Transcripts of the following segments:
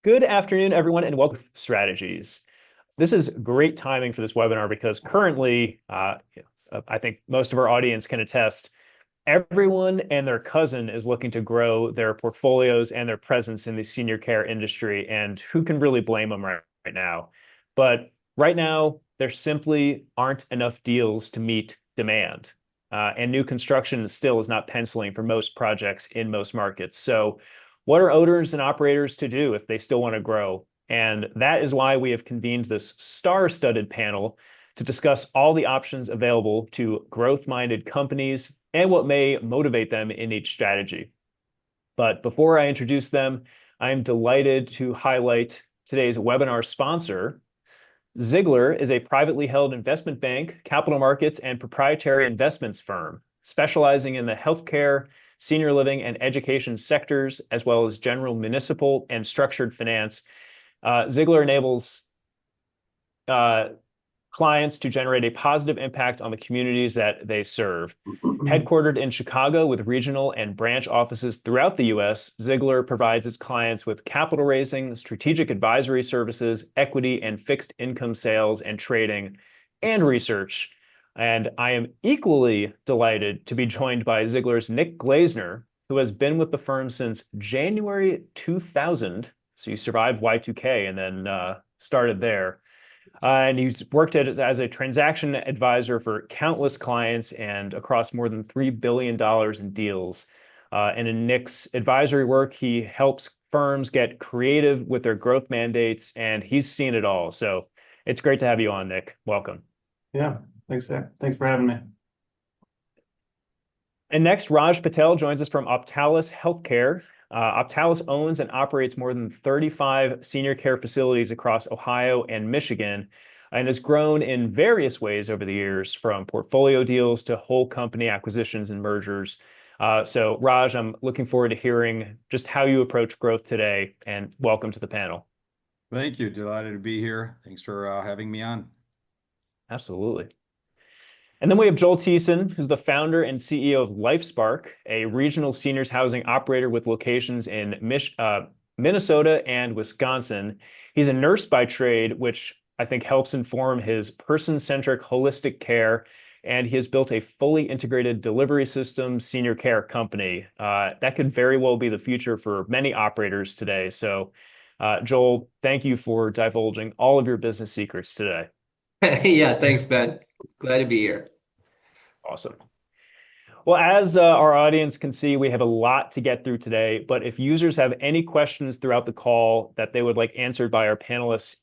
Good afternoon, everyone, and welcome to Strategies. This is great timing for this webinar because currently, I think most of our audience can attest, everyone and their cousin is looking to grow their portfolios and their presence in the senior care industry, and who can really blame them right now? But right now, there simply aren't enough deals to meet demand, and new construction still is not penciling for most projects in most markets. So what are owners and operators to do if they still want to grow? And that is why we have convened this star-studded panel to discuss all the options available to growth-minded companies and what may motivate them in each strategy. But before I introduce them, I'm delighted to highlight today's webinar sponsor. Ziegler is a privately held investment bank, capital markets, and proprietary investments firm specializing in the healthcare, senior living, and education sectors, as well as general municipal and structured finance. Ziegler enables clients to generate a positive impact on the communities that they serve. Headquartered in Chicago with regional and branch offices throughout the US, Ziegler provides its clients with capital raising, strategic advisory services, equity and fixed income sales and trading, and research. And I am equally delighted to be joined by Ziegler's Nick Glazner, who has been with the firm since January 2000. So you survived Y2K and then started there. And he's worked as a transaction advisor for countless clients and across more than $3 billion in deals. And in Nick's advisory work, he helps firms get creative with their growth mandates, and he's seen it all. So it's great to have you on, Nick. Welcome. Yeah, thanks, Zach. Thanks for having me. And next, Raj Patel joins us from Optalis Healthcare. Optalis owns and operates more than 35 senior care facilities across Ohio and Michigan, and has grown in various ways over the years, from portfolio deals to whole company acquisitions and mergers. So, Raj, I'm looking forward to hearing just how you approach growth today, and welcome to the panel. Thank you. Delighted to be here. Thanks for having me on. Absolutely. And then we have Joel Thiessen, who's the founder and CEO of LifeSpark, a regional seniors housing operator with locations in Minnesota and Wisconsin. He's a nurse by trade, which I think helps inform his person-centric holistic care. And he has built a fully integrated delivery system senior care company. That could very well be the future for many operators today. So, Joel, thank you for divulging all of your business secrets today. Yeah, thanks, Ben. Glad to be here. Awesome. Well, as our audience can see, we have a lot to get through today, but if users have any questions throughout the call that they would like answered by our panelists,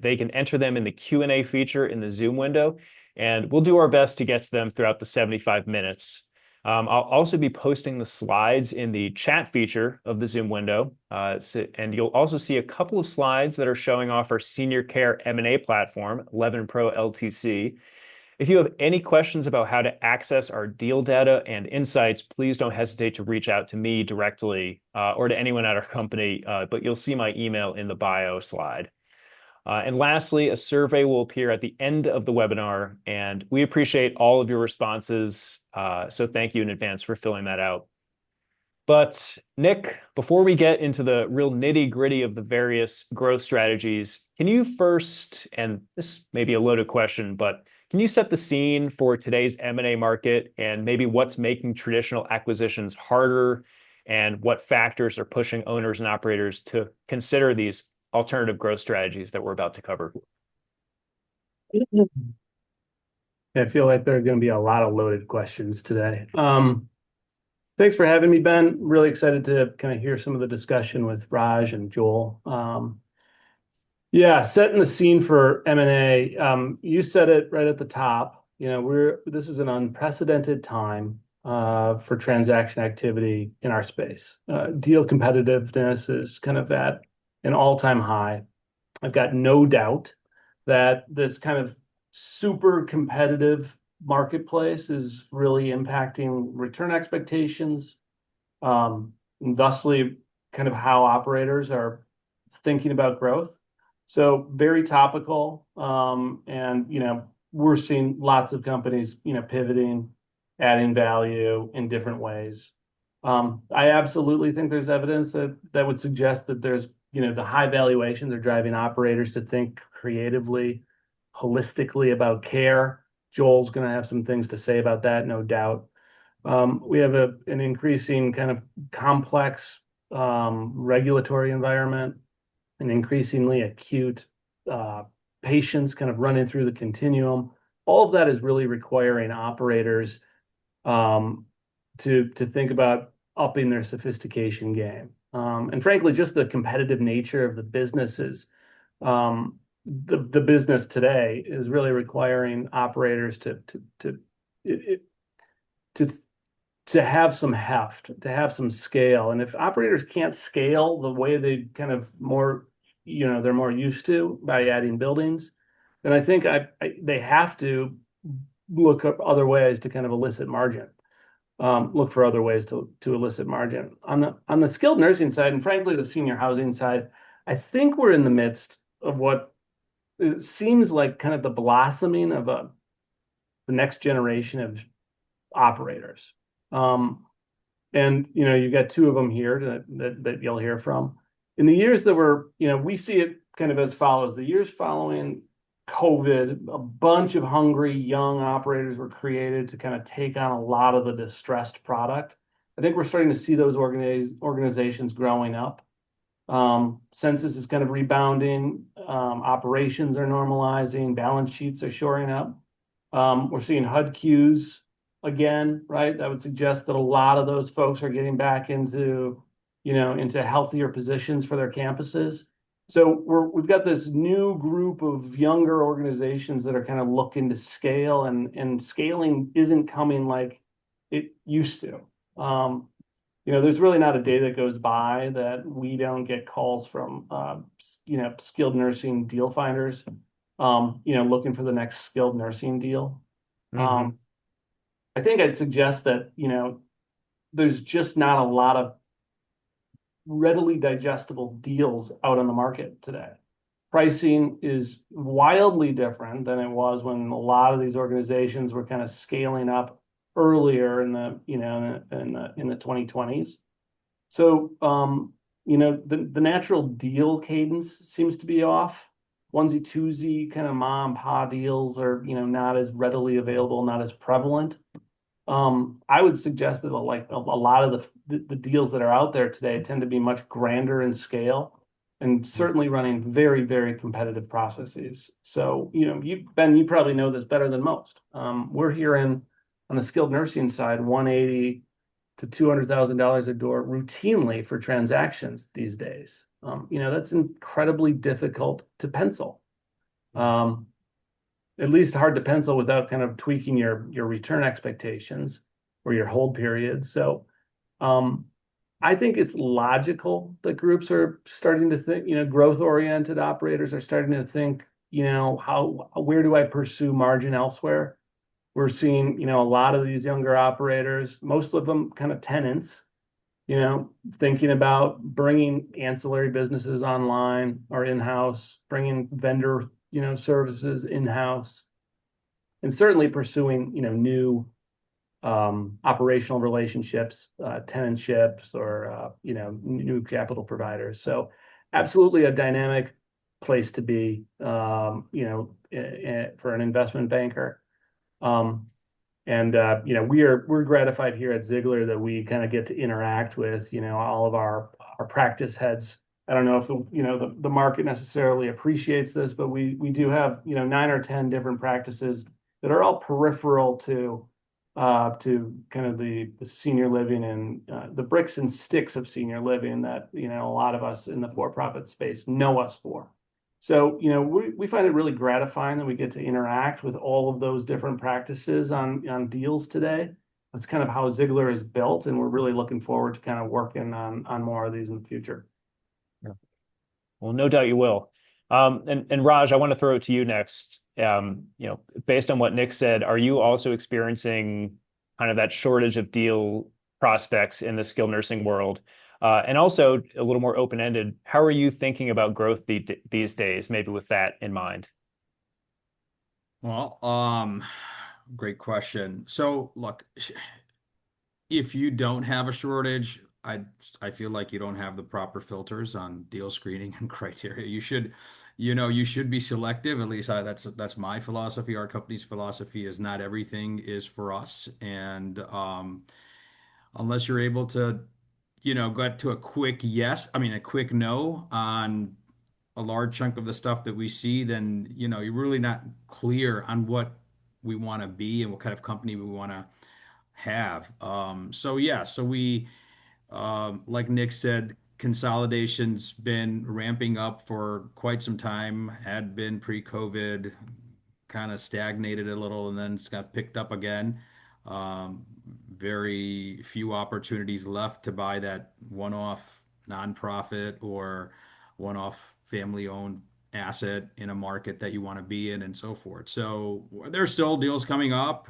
they can enter them in the Q&A feature in the Zoom window, and we'll do our best to get to them throughout the 75 minutes. I'll also be posting the slides in the chat feature of the Zoom window, and you'll also see a couple of slides that are showing off our senior care M&A platform, Levin Pro LTC. If you have any questions about how to access our deal data and insights, please don't hesitate to reach out to me directly or to anyone at our company, but you'll see my email in the bio slide. And lastly, a survey will appear at the end of the webinar, and we appreciate all of your responses, so thank you in advance for filling that out. But Nick, before we get into the real nitty-gritty of the various growth strategies, can you first, and this may be a loaded question, but can you set the scene for today's M&A market and maybe what's making traditional acquisitions harder and what factors are pushing owners and operators to consider these alternative growth strategies that we're about to cover? I feel like there are going to be a lot of loaded questions today. Thanks for having me, Ben. Really excited to kind of hear some of the discussion with Raj and Joel. Yeah, setting the scene for M&A. You said it right at the top. This is an unprecedented time for transaction activity in our space. Deal competitiveness is kind of at an all-time high. I've got no doubt that this kind of super competitive marketplace is really impacting return expectations, and thusly kind of how operators are thinking about growth. So very topical, and we're seeing lots of companies pivoting, adding value in different ways. I absolutely think there's evidence that would suggest that there's the high valuations are driving operators to think creatively, holistically about care. Joel's going to have some things to say about that, no doubt. We have an increasing kind of complex regulatory environment, an increasingly acute uh, patients kind of running through the continuum. All of that is really requiring operators um, to think about upping their sophistication game. And frankly, just the competitive nature of the businesses, the business today is really requiring operators it, to to have some heft, to have some scale. And if operators can't scale the way they kind of they're more used to by adding buildings, then I think they have to look up other ways to kind of elicit margin. Look for other ways to elicit margin. On the skilled nursing side, and frankly, the senior housing side, I think we're in the midst of what it seems like kind of the blossoming of the next generation of operators. Um, and you've got two of them here that you'll hear from. In the years that we see it kind of as follows. The years following COVID, a bunch of hungry young operators were created to kind of take on a lot of the distressed product. I think we're starting to see those organizations growing up. Census is kind of rebounding. Operations are normalizing. Balance sheets are shoring up. We're seeing HUD queues again, right? That would suggest that a lot of those folks are getting back into healthier positions for their campuses. So we've got this new group of younger organizations that are kind of looking to scale, and scaling isn't coming like it used to. There's really not a day that goes by that we don't get calls from skilled nursing deal finders, looking for the next skilled nursing deal. Mm-hmm. I think I'd suggest that, there's just not a lot of readily digestible deals out on the market today. Pricing is wildly different than it was when a lot of these organizations were kind of scaling up earlier in the 2020s. So, the natural deal cadence seems to be off. Onesie twosie kind of mom and pop deals are, not as readily available, not as prevalent. I would suggest that like a lot of the deals that are out there today tend to be much grander in scale and certainly running very, very competitive processes. So, Ben, you probably know this better than most. We're hearing on the skilled nursing side, 180 to $200,000 a door routinely for transactions these days. That's incredibly difficult to pencil. At least hard to pencil without kind of tweaking your return expectations or your hold periods. So I think it's logical that groups are starting to think, growth-oriented operators are starting to think, where do I pursue margin elsewhere? We're seeing, a lot of these younger operators, most of them kind of tenants, thinking about bringing ancillary businesses online or in-house, bringing vendor, services in-house, and certainly pursuing, new operational relationships, tenantships, or new capital providers. So absolutely a dynamic place to be, for an investment banker. We're gratified here at Ziegler that we kind of get to interact with, all of our practice heads. I don't know if the market necessarily appreciates this, but we do have, 9 or 10 different practices that are all peripheral to kind of the senior living and the bricks and sticks of senior living that, a lot of us in the for-profit space know us for. So, we find it really gratifying that we get to interact with all of those different practices on deals today. That's kind of how Ziegler is built, and we're really looking forward to kind of working on more of these in the future. Yeah. Well, no doubt you will. And Raj, I want to throw it to you next. Based on what Nick said, are you also experiencing kind of that shortage of deal prospects in the skilled nursing world? And also a little more open-ended, how are you thinking about growth these days, maybe with that in mind? Well, great question. So look, if you don't have a shortage, I I feel like you don't have the proper filters on deal screening and criteria. You should be selective. At least that's my philosophy. Our company's philosophy is not everything is for us, and unless you're able to, get to a quick yes, I mean a quick no on a large chunk of the stuff that we see, then you're really not clear on what we want to be and what kind of company we want to have. So yeah, so we. Like Nick said, consolidation's been ramping up for quite some time, had been pre-COVID, kind of stagnated a little, and then it's got picked up again. Um, Very few opportunities left to buy that one-off nonprofit or one-off family-owned asset in a market that you want to be in and so forth. So there's still deals coming up.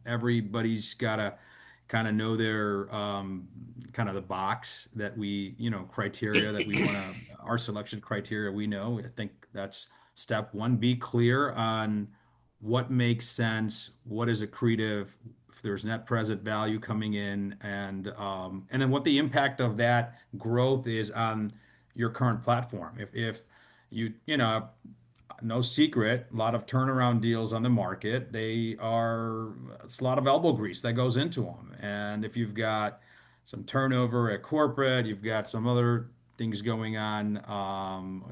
Everybody's got to kind of know their kind of the box that we, criteria that we want to, our selection criteria we know. I think that's step one. Be clear on what makes sense, what is accretive, if there's net present value coming in, and then what the impact of that growth is on your current platform. If no secret, a lot of turnaround deals on the market. It's a lot of elbow grease that goes into them. And if you've got some turnover at corporate, you've got some other things going on,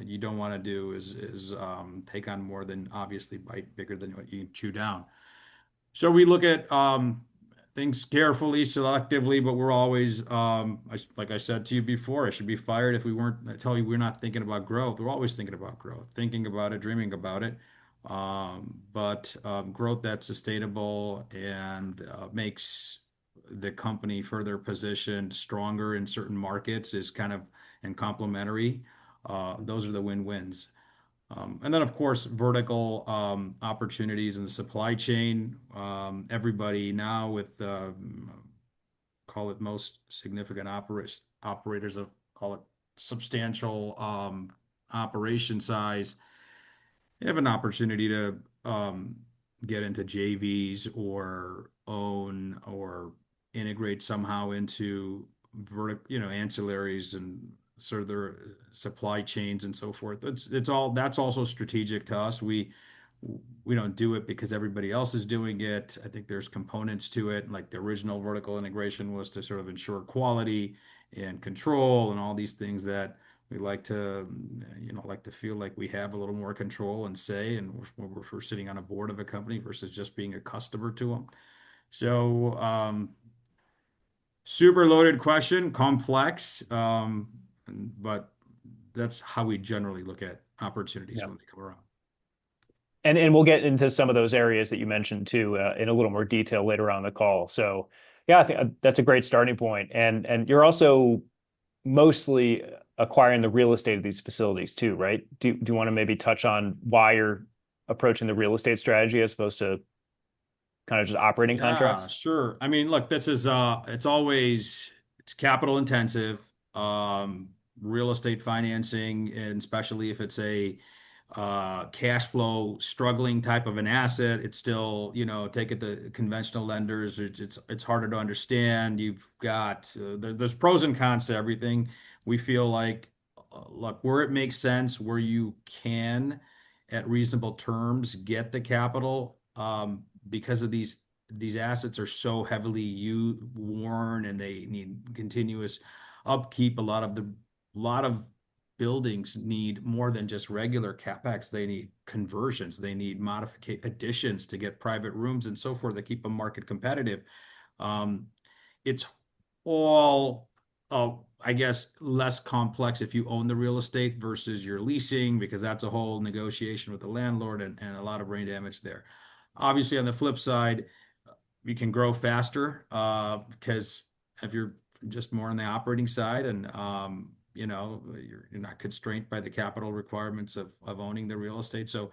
you don't want to do is take on more than obviously bite bigger than what you can chew down. So we look at things carefully, selectively, but we're always, like I said to you before, I should be fired if we weren't. I tell you, we're not thinking about growth. We're always thinking about growth, thinking about it, dreaming about it. But growth that's sustainable and makes the company further positioned stronger in certain markets is kind of and complementary. Those are the win-wins. And then, of course, vertical opportunities in the supply chain. Everybody now with call it most significant operators of call it substantial operation size have an opportunity to get into JVs or own or integrate somehow into ancillaries and sort of their supply chains and so forth. That's also strategic to us. We don't do it because everybody else is doing it. I think there's components to it, like the original vertical integration was to sort of ensure quality and control and all these things that we like to feel like we have a little more control and say, and we're sitting on a board of a company versus just being a customer to them. So, super loaded question, complex, but that's how we generally look at opportunities Yeah. when they come around. And we'll get into some of those areas that you mentioned too in a little more detail later on in the call. So yeah, I think that's a great starting point. And you're also mostly acquiring the real estate of these facilities too, right? Do you want to maybe touch on why you're approaching the real estate strategy as opposed to kind of just operating Yeah, contracts? sure. I mean, look, it's capital intensive. Real estate financing, and especially if it's a cash flow struggling type of an asset, it's still, take it to conventional lenders. It's harder to understand. You've got there's pros and cons to everything. We feel like, look, where it makes sense, where you can, at reasonable terms, get the capital, because of these assets are so heavily worn and they need continuous upkeep. A lot of buildings need more than just regular capex. They need conversions. They need modification additions to get private rooms and so forth that keep them market competitive. Um, it's all, I guess, less complex if you own the real estate versus you're leasing, because that's a whole negotiation with the landlord and a lot of brain damage there. Obviously, on the flip side, you can grow faster because if you're just more on the operating side and you're not constrained by the capital requirements of owning the real estate. So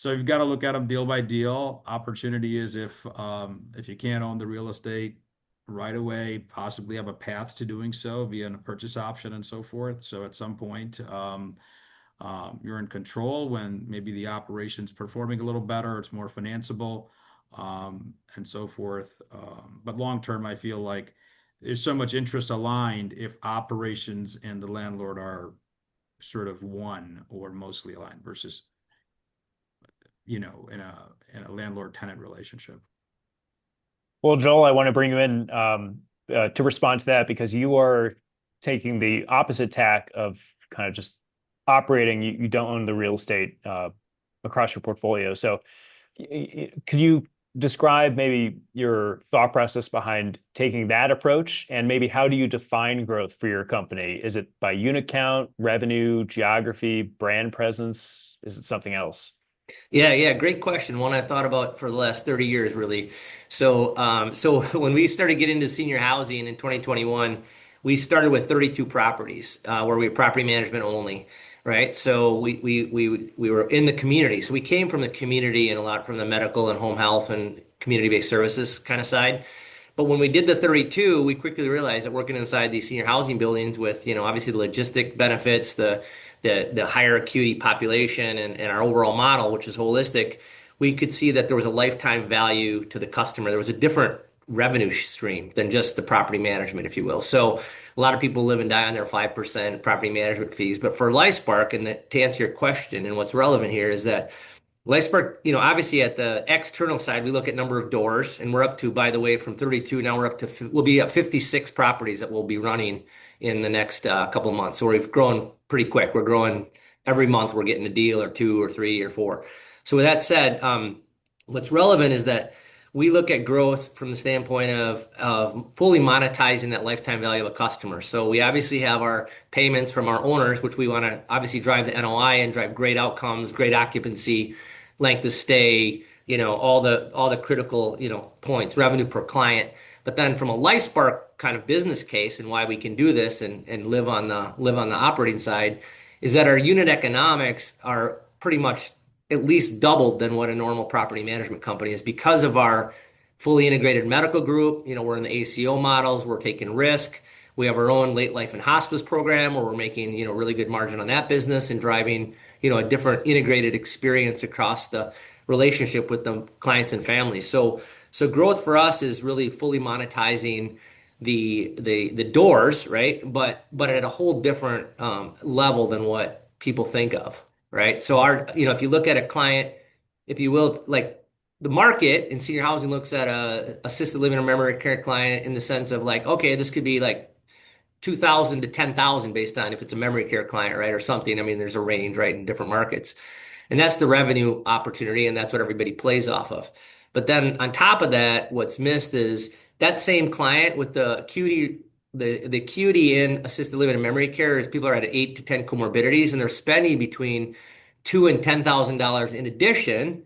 you've got to look at them deal by deal. Opportunity is if you can't own the real estate right away, possibly have a path to doing so via a purchase option and so forth. So at some point, you're in control when maybe the operation's performing a little better, it's more financeable, and so forth. But long term, I feel like there's so much interest aligned if operations and the landlord are sort of one or mostly aligned versus, in a landlord-tenant relationship. Well, Joel, I want to bring you in to respond to that because you are taking the opposite tack of kind of just operating. You don't own the real estate across your portfolio. So, could you describe maybe your thought process behind taking that approach? And maybe how do you define growth for your company? Is it by unit count, revenue, geography, brand presence? Is it something else? Yeah, great question. One I've thought about for the last 30 years, really. So when we started getting into senior housing in 2021, we started with 32 properties, where we were property management only, right? So we were in the community. So we came from the community and a lot from the medical and home health and community-based services kind of side. But when we did the 32, we quickly realized that working inside these senior housing buildings with, obviously the logistic benefits, the higher acuity population and our overall model, which is holistic, we could see that there was a lifetime value to the customer. There was a different revenue stream than just the property management, if you will. So a lot of people live and die on their 5% property management fees. But for LifeSpark, and to answer your question, and what's relevant here is that LifeSpark, obviously at the external side, we look at number of doors, and we're up to, by the way, from 32, now we're up to, we'll be at 56 properties that we'll be running in the next couple of months. So we've grown pretty quick. We're growing every month. We're getting a deal or two or three or four. So with that said, what's relevant is that we look at growth from the standpoint of fully monetizing that lifetime value of a customer. So we obviously have our payments from our owners, which we want to obviously drive the NOI and drive great outcomes, great occupancy, length of stay, all the critical, points, revenue per client. But then from a LifeSpark kind of business case and why we can do this and live on the operating side is that our unit economics are pretty much at least doubled than what a normal property management company is because of our fully integrated medical group. We're in the ACO models, we're taking risk. We have our own late life and hospice program where we're making, really good margin on that business and driving, a different integrated experience across the relationship with the clients and families. So growth for us is really fully monetizing the doors, right? But at a whole different level than what people think of, right? So if you look at a client, if you will, like the market in senior housing looks at a assisted living or memory care client in the sense of like, okay, this could be like 2,000 to 10,000 based on if it's a memory care client, right, or something. I mean, there's a range, right, in different markets. And that's the revenue opportunity, and that's what everybody plays off of. But then on top of that, what's missed is that same client with the acuity, the acuity in assisted living and memory care is people are at 8 to 10 comorbidities, and they're spending between $2,000 and $10,000 in addition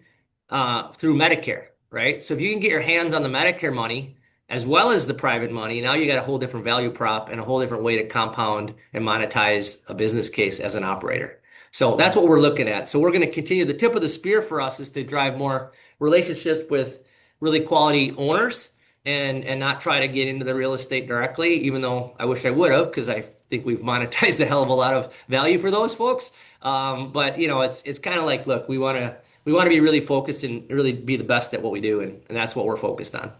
through Medicare, right? So if you can get your hands on the Medicare money as well as the private money, now you got a whole different value prop and a whole different way to compound and monetize a business case as an operator. So that's what we're looking at. So we're going to continue. The tip of the spear for us is to drive more relationships with really quality owners and not try to get into the real estate directly, even though I wish I would have, because I think we've monetized a hell of a lot of value for those folks. But it's kind of like, look, we want to be really focused and really be the best at what we do, and that's what we're focused on.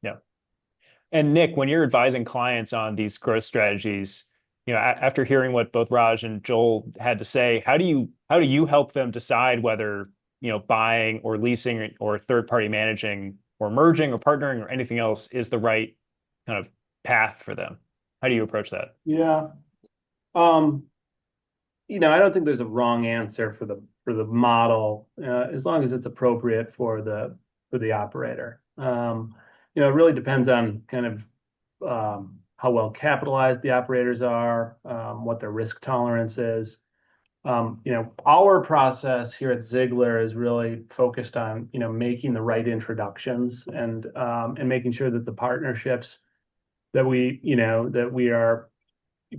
Yeah. And Nick, when you're advising clients on these growth strategies, after hearing what both Raj and Joel had to say, how do you help them decide whether, buying or leasing or third party managing or merging or partnering or anything else is the right kind of path for them? How do you approach that? Yeah. I don't think there's a wrong answer for the model, as long as it's appropriate for the operator. It really depends on kind of how well capitalized the operators are, what their risk tolerance is. Our process here at Ziegler is really focused on, making the right introductions and making sure that the partnerships that we are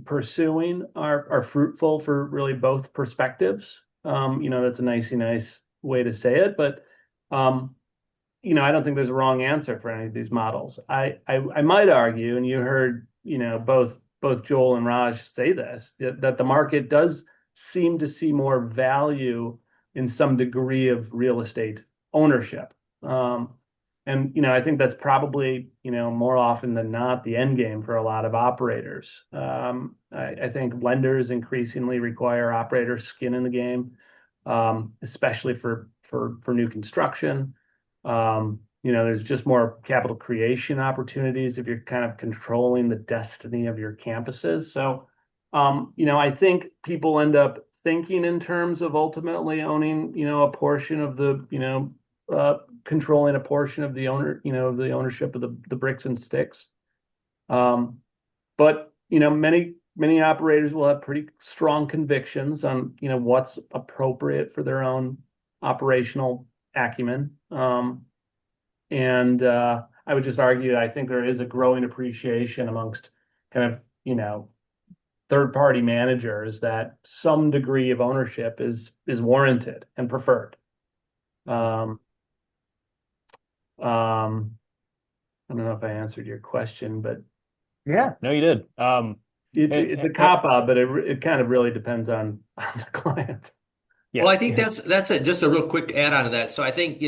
pursuing are fruitful for really both perspectives. That's a nice way to say it, but I don't think there's a wrong answer for any of these models. I might argue, and you heard, both Joel and Raj say this, that the market does seem to see more value in some degree of real estate ownership. And, I think that's probably, more often than not the end game for a lot of operators. I think lenders increasingly require operators' skin in the game, especially for new construction. There's just more capital creation opportunities if you're kind of controlling the destiny of your campuses. So, I think people end up thinking in terms of ultimately owning, a portion of the, controlling a portion of the ownership of the bricks and sticks. But many operators will have pretty strong convictions on what's appropriate for their own operational acumen. And I would just argue I think there is a growing appreciation amongst kind of third party managers that some degree of ownership is warranted and preferred. Um, um, I don't know if I answered your question, but Yeah, no, you did. it's a And cop out, but it kind of really depends on, on the client. Well, yeah, I think that's just a real quick add on to that. So I think,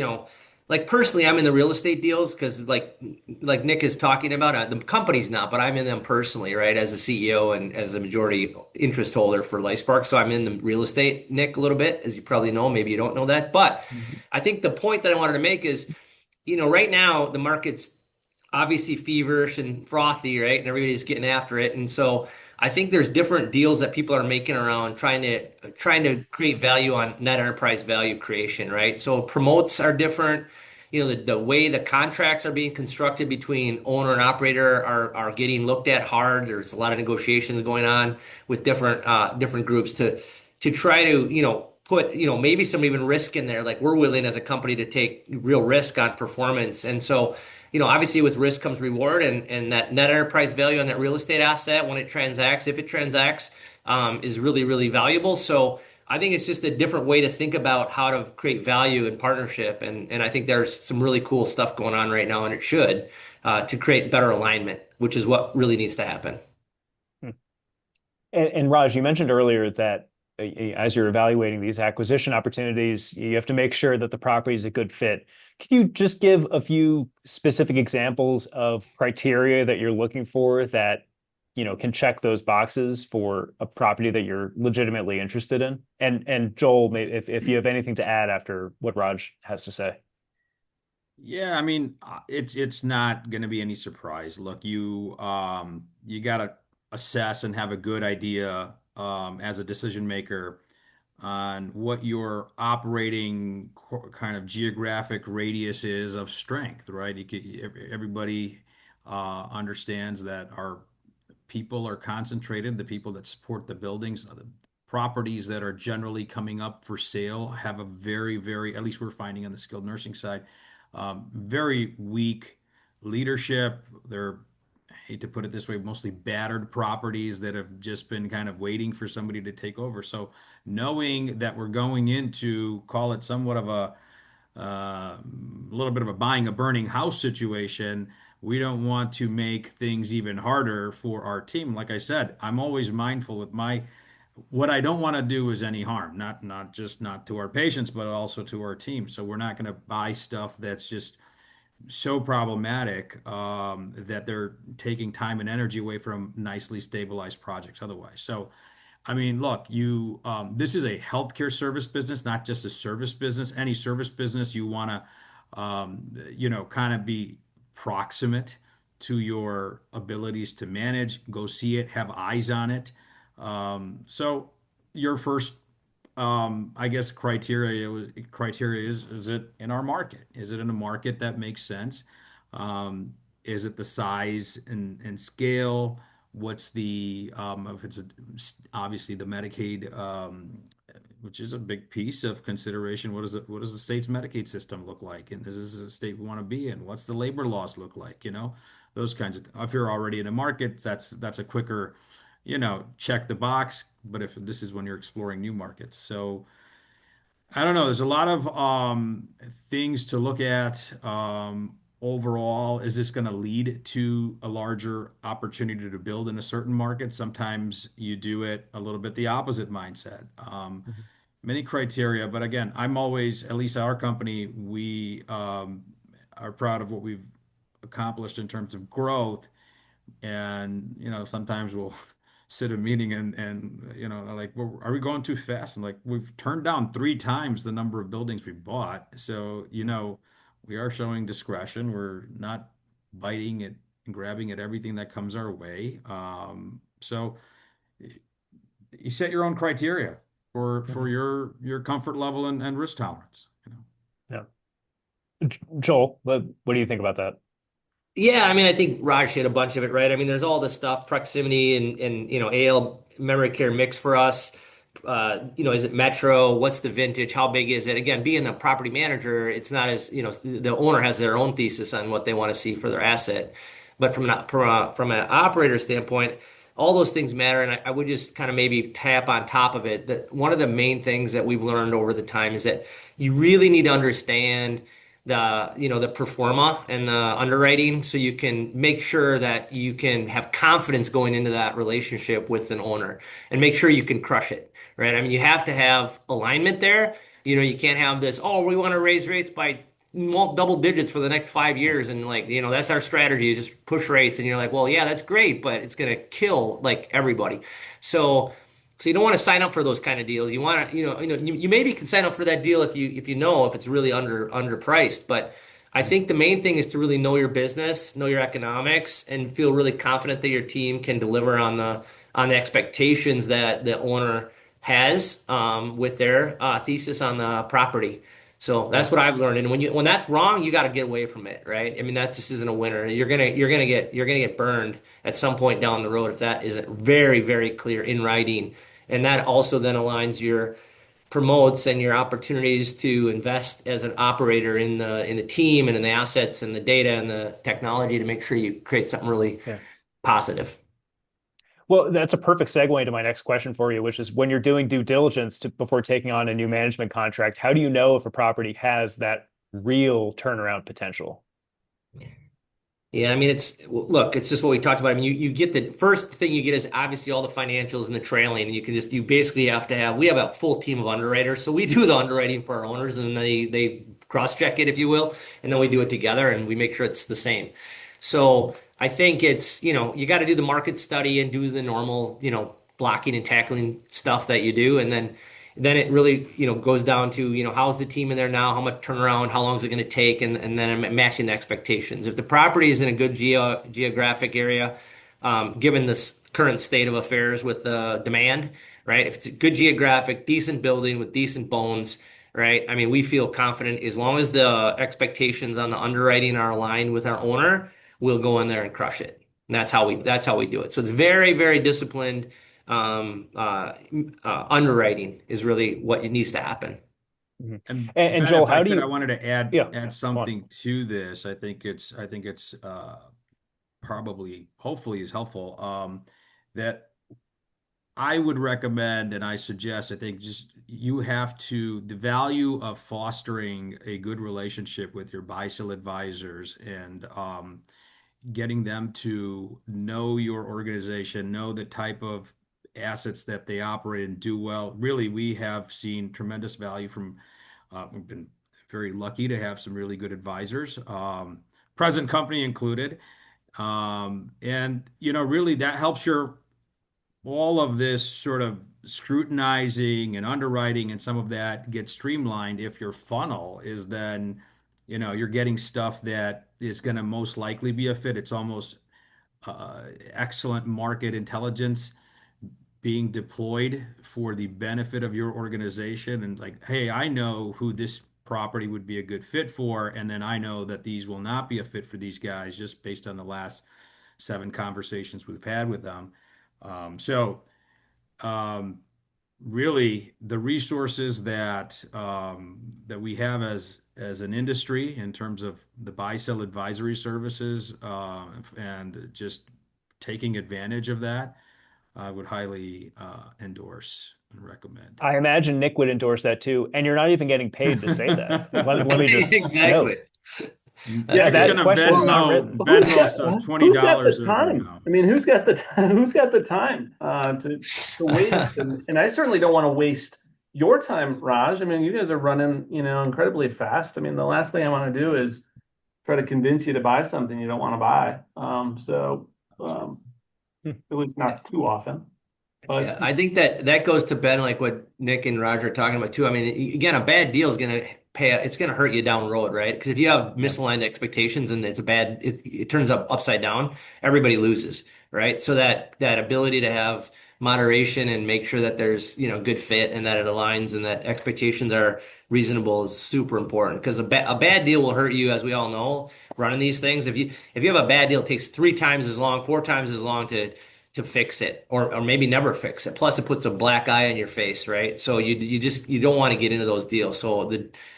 like personally, I'm in the real estate deals because like Nick is talking about, the company's not, but I'm in them personally, right? As a CEO and as a majority interest holder for LifeSpark. So I'm in the real estate, Nick, a little bit, as you probably know. Maybe you don't know that. But Mhm. I think the point that I wanted to make is, right now the market's obviously feverish and frothy, right? And everybody's getting after it. And so I think there's different deals that people are making around trying to create value on net enterprise value creation, right? So promotes are different. The way the contracts are being constructed between owner and operator are getting looked at hard. There's a lot of negotiations going on with different groups to try to, put, maybe some even risk in there. Like we're willing as a company to take real risk on performance. And so, obviously with risk comes reward and that net enterprise value on that real estate asset when it transacts, if it transacts, is really, really valuable. So I think it's just a different way to think about how to create value in partnership. And I think there's some really cool stuff going on right now, and it should, to create better alignment, which is what really needs to happen. and Raj, you mentioned earlier that as you're evaluating these acquisition opportunities, you have to make sure that the property is a good fit. Can you just give a few specific examples of criteria that you're looking for that, can check those boxes for a property that you're legitimately interested in? And Joel, if you have anything to add after what Raj has to say. Yeah, I mean, it's not going to be any surprise. Look, you got to assess and have a good idea as a decision maker on what your operating kind of geographic radius is of strength, right? Everybody understands that our people are concentrated. The people that support the buildings, the properties that are generally coming up for sale have a very, very, at least we're finding on the skilled nursing side, very weak leadership. They're, I hate to put it this way, mostly battered properties that have just been kind of waiting for somebody to take over. So knowing that we're going into, call it somewhat of a little bit of a buying a burning house situation, we don't want to make things even harder for our team. Like I said, I'm always mindful with what I don't want to do is any harm, not just not to our patients, but also to our team. So we're not going to buy stuff that's just so problematic that they're taking time and energy away from nicely stabilized projects otherwise. So I mean, look, this is a healthcare service business, not just a service business. Any service business, you want to, kind of be proximate to your abilities to manage, go see it, have eyes on it. So your first, I guess, criteria is it in our market? Is it in a market that makes sense? Is it the size and scale? What's if it's obviously the Medicaid, which is a big piece of consideration. What does the state's Medicaid system look like? And is this a state we want to be in? What's the labor laws look like? Those kinds of If you're already in a market, that's a quicker, check the box. But if this is when you're exploring new markets. So I don't know. There's a lot of things to look at. Overall, is this going to lead to a larger opportunity to build in a certain market? Sometimes you do it a little bit the opposite mindset. Many criteria, but again, I'm always, at least our company, we are proud of what we've accomplished in terms of growth. And, sometimes we'll sit a meeting and like, well, are we going too fast? I'm like, we've turned down 3 times the number of buildings we bought. So, we are showing discretion. We're not biting at and grabbing at everything that comes our way. So you set your own criteria for Mhm. your comfort level and risk tolerance. Yeah. Joel, what do you think about that? Yeah, I mean, I think Raj hit a bunch of it, right? I mean, there's all this stuff, proximity and AL memory care mix for us. Is it Metro? What's the vintage? How big is it? Again, being a property manager, it's not as, the owner has their own thesis on what they want to see for their asset. But from an operator standpoint, all those things matter. And I would just kind of maybe tap on top of it that one of the main things that we've learned over the time is that you really need to understand the pro forma and the underwriting so you can make sure that you can have confidence going into that relationship with an owner and make sure you can crush it, right? I mean, you have to have alignment there. You can't have this, oh, we want to raise rates by double digits for the next 5 years, and like, that's our strategy is just push rates, and you're like, well, yeah, that's great, but it's going to kill like everybody. So so you don't want to sign up for those kind of deals. You want to, you maybe can sign up for that deal if you know if it's really underpriced. But I think the main thing is to really know your business, know your economics, and feel really confident that your team can deliver on the expectations that the owner has with their thesis on the property. So Yeah. that's what I've learned. And when that's wrong, you got to get away from it, right? I mean, that just isn't a winner. You're gonna get burned at some point down the road if that isn't very, very clear in writing, and that also then aligns your promotes and your opportunities to invest as an operator in the team and in the assets and the data and the technology to make sure you create something really Yeah. positive. Well, that's a perfect segue into my next question for you, which is when you're doing due diligence before taking on a new management contract, how do you know if a property has that real turnaround potential? Yeah, I mean, it's just what we talked about. I mean, you get the first thing you get is obviously all the financials and the trailing. You basically have to we have a full team of underwriters. So we do the underwriting for our owners and they cross-check it, if you will. And then we do it together and we make sure it's the same. So I think you got to do the market study and do the normal, blocking and tackling stuff that you do. And then it really, goes down to, how's the team in there now? How much turnaround? How long is it going to take? And then I'm matching the expectations. If the property is in a good geographic area, given this current state of affairs with demand, right? If it's a good geographic, decent building with decent bones, right? I mean, we feel confident as long as the expectations on the underwriting are aligned with our owner, we'll go in there and crush it. And that's how we do it. So it's very, very disciplined um, uh, underwriting is really what needs to happen. Mhm. And And Ben, Joel, if I how do could, I you? wanted to add Yeah, add go on. something to this. I think it's probably, hopefully, is helpful. That I would recommend, and I suggest, I think just you have to, the value of fostering a good relationship with your buy-sell advisors and getting them to know your organization, know the type of assets that they operate and do well. Really, we have seen tremendous value from, we've been very lucky to have some really good advisors, present company included. And, really that helps your all of this sort of scrutinizing and underwriting and some of that gets streamlined if your funnel is then, you're getting stuff that is going to most likely be a fit. It's almost excellent market intelligence being deployed for the benefit of your organization. And like, hey, I know who this property would be a good fit for, and then I know that these will not be a fit for these guys just based on the last 7 conversations we've had with them. So um, really the resources that we have as an industry in terms of the buy-sell advisory services and just taking advantage of that, I would highly endorse and recommend. I imagine Nick would endorse that too. And you're not even getting paid to say that. Let me just Exactly. note Yeah, Nick's that gonna question is not written. who's Venmo got us twenty who's got the dollars over time? now. I mean, who's got the time? Who's got the time to waste? And I certainly don't want to waste your time, Raj. I mean, you guys are running, incredibly fast. I mean, the last thing I want to do is try to convince you to buy something you don't want to buy. At least not too often. But Yeah, I think that goes to Ben, like what Nick and Roger are talking about too. I mean, again, a bad deal is going to it's going to hurt you down the road, right? Because if you have Yeah. misaligned expectations and it's a bad, it turns up upside down, everybody loses, right? So that ability to have moderation and make sure that there's, good fit and that it aligns and that expectations are reasonable is super important. Because a bad deal will hurt you, as we all know, running these things. If you have a bad deal, it takes 3 times as long, 4 times as long to fix it or maybe never fix it. Plus it puts a black eye on your face, right? So you don't want to get into those deals. So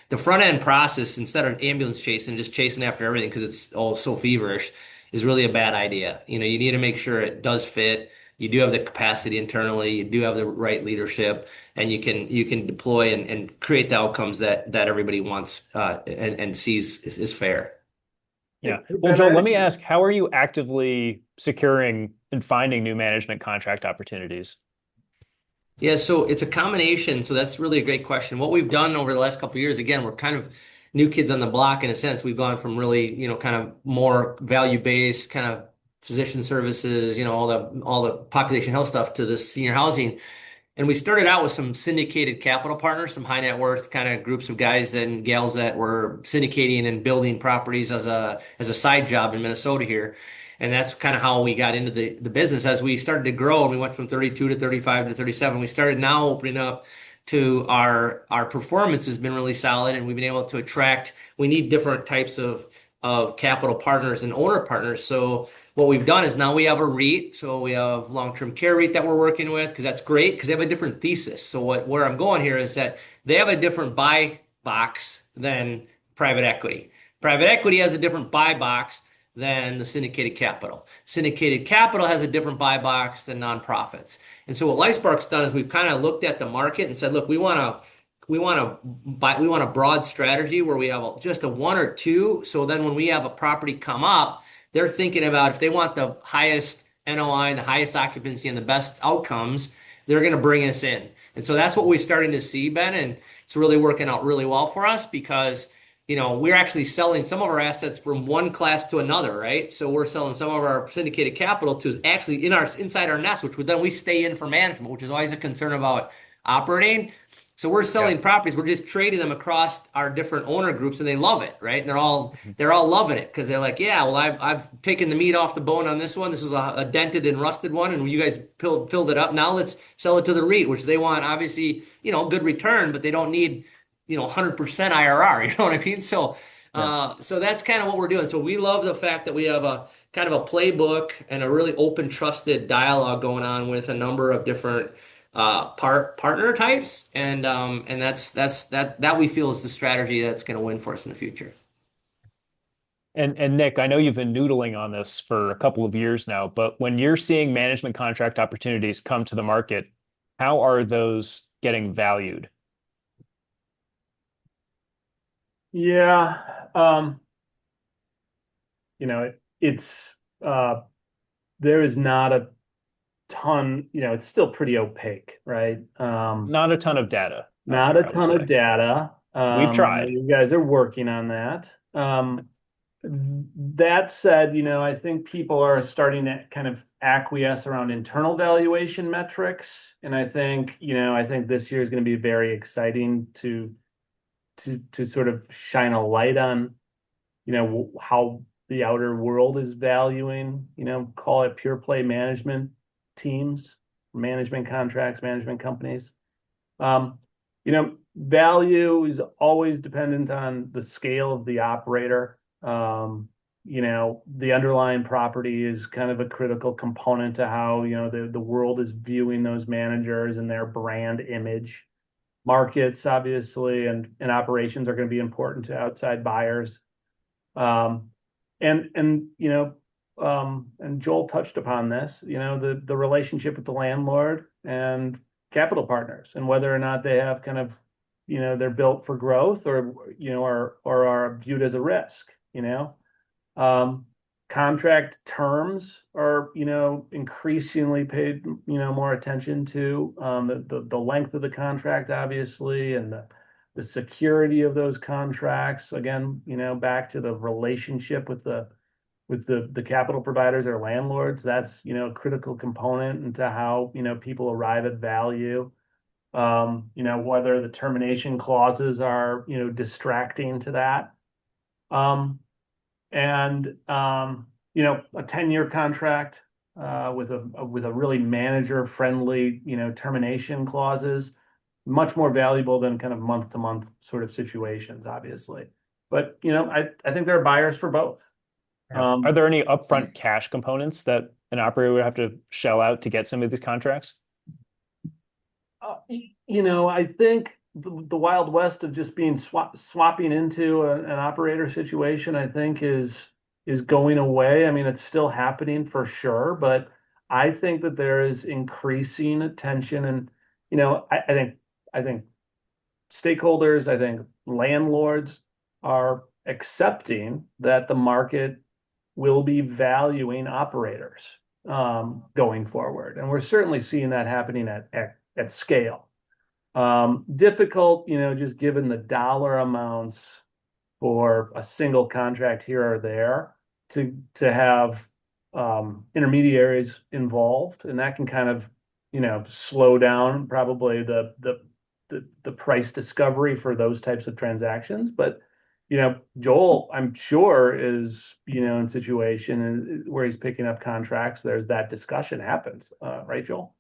the front end process, instead of ambulance chasing, just chasing after everything because it's all so feverish, is really a bad idea. You need to make sure it does fit. You do have the capacity internally, you do have the right leadership, and you can deploy and create the outcomes that everybody wants and sees is fair. Yeah. Well, Ben, Joel, let me ask, how are you actively securing and finding new management contract opportunities? Yeah, so it's a combination. So that's really a great question. What we've done over the last couple of years, again, we're kind of new kids on the block in a sense. We've gone from really, kind of more value-based kind of physician services, all the population health stuff to this senior housing. And we started out with some syndicated capital partners, some high net worth kind of groups of guys and gals that were syndicating and building properties as a side job in Minnesota here. And that's kind of how we got into the business. As we started to grow and we went from 32 to 35 to 37, we started now opening up to our performance has been really solid and we've been able to attract, we need different types of capital partners and owner partners. So what we've done is now we have a REIT. So we have long-term care REIT that we're working with because that's great because they have a different thesis. So where I'm going here is that they have a different buy box than private equity. Private equity has a different buy box than the syndicated capital. Syndicated capital has a different buy box than nonprofits. And so what LifeSpark's done is we've kind of looked at the market and said, look, we want a broad strategy where we have just a one or two. So then when we have a property come up, they're thinking about if they want the highest NOI and the highest occupancy and the best outcomes, they're going to bring us in. And so that's what we're starting to see, Ben, and it's really working out really well for us because we're actually selling some of our assets from one class to another, right? So we're selling some of our syndicated capital to actually inside our nest, which then we stay in for management, which is always a concern about operating. So we're selling properties. We're just trading them across our different owner groups, and they love it, right? And they're all loving it because they're like, yeah, well, I've taken the meat off the bone on this one. This is a dented and rusted one, and you guys filled it up. Now let's sell it to the REIT, which they want, obviously, good return, but they don't need 100% IRR. You know what I mean? So that's kind of what we're doing. So we love the fact that we have a kind of a playbook and a really open, trusted dialogue going on with a number of different partner types, and that we feel is the strategy that's going to win for us in the future. And Nick, I know you've been noodling on this for a couple of years now, but when you're seeing management contract opportunities come to the market, how are those getting valued? yeah, it's there is not a ton, it's still pretty opaque, right? Not a ton of data out Not a there, I would ton say. of data. We've I know tried. you guys are working on that. That said, I think people are starting to kind of acquiesce around internal valuation metrics. And I think this year is going to be very exciting to sort of shine a light on, how the outer world is valuing, call it pure play management teams, management contracts, management companies. Value is always dependent on the scale of the operator. The underlying property is kind of a critical component to how, the world is viewing those managers and their brand image. Markets, obviously, and operations are going to be important to outside buyers. And Joel touched upon this, the relationship with the landlord and capital partners and whether or not they have kind of, they're built for growth or are viewed as a risk. Contract terms are, increasingly paid, more attention to, the length of the contract, obviously, and the security of those contracts. Again, back to the relationship with the capital providers or landlords. That's, a critical component into how, people arrive at value. Whether the termination clauses are, distracting to that. Um, and a 10-year contract with a really manager-friendly, termination clauses, much more valuable than kind of month-to-month sort of situations, obviously. But I think there are buyers for both. Yeah. Are Um, there any upfront cash components that an operator would have to shell out to get some of these contracts? I think the Wild West of just being swapping into an operator situation, I think is going away. I mean, it's still happening for sure, but I think that there is increasing attention, and I think stakeholders, I think landlords are accepting that the market will be valuing operators going forward, and we're certainly seeing that happening at scale. Difficult, just given the dollar amounts for a single contract here or there to have intermediaries involved, and that can kind of, slow down probably the price discovery for those types of transactions. But Joel, I'm sure is, in a situation where he's picking up contracts, there's that discussion happens, right, Joel?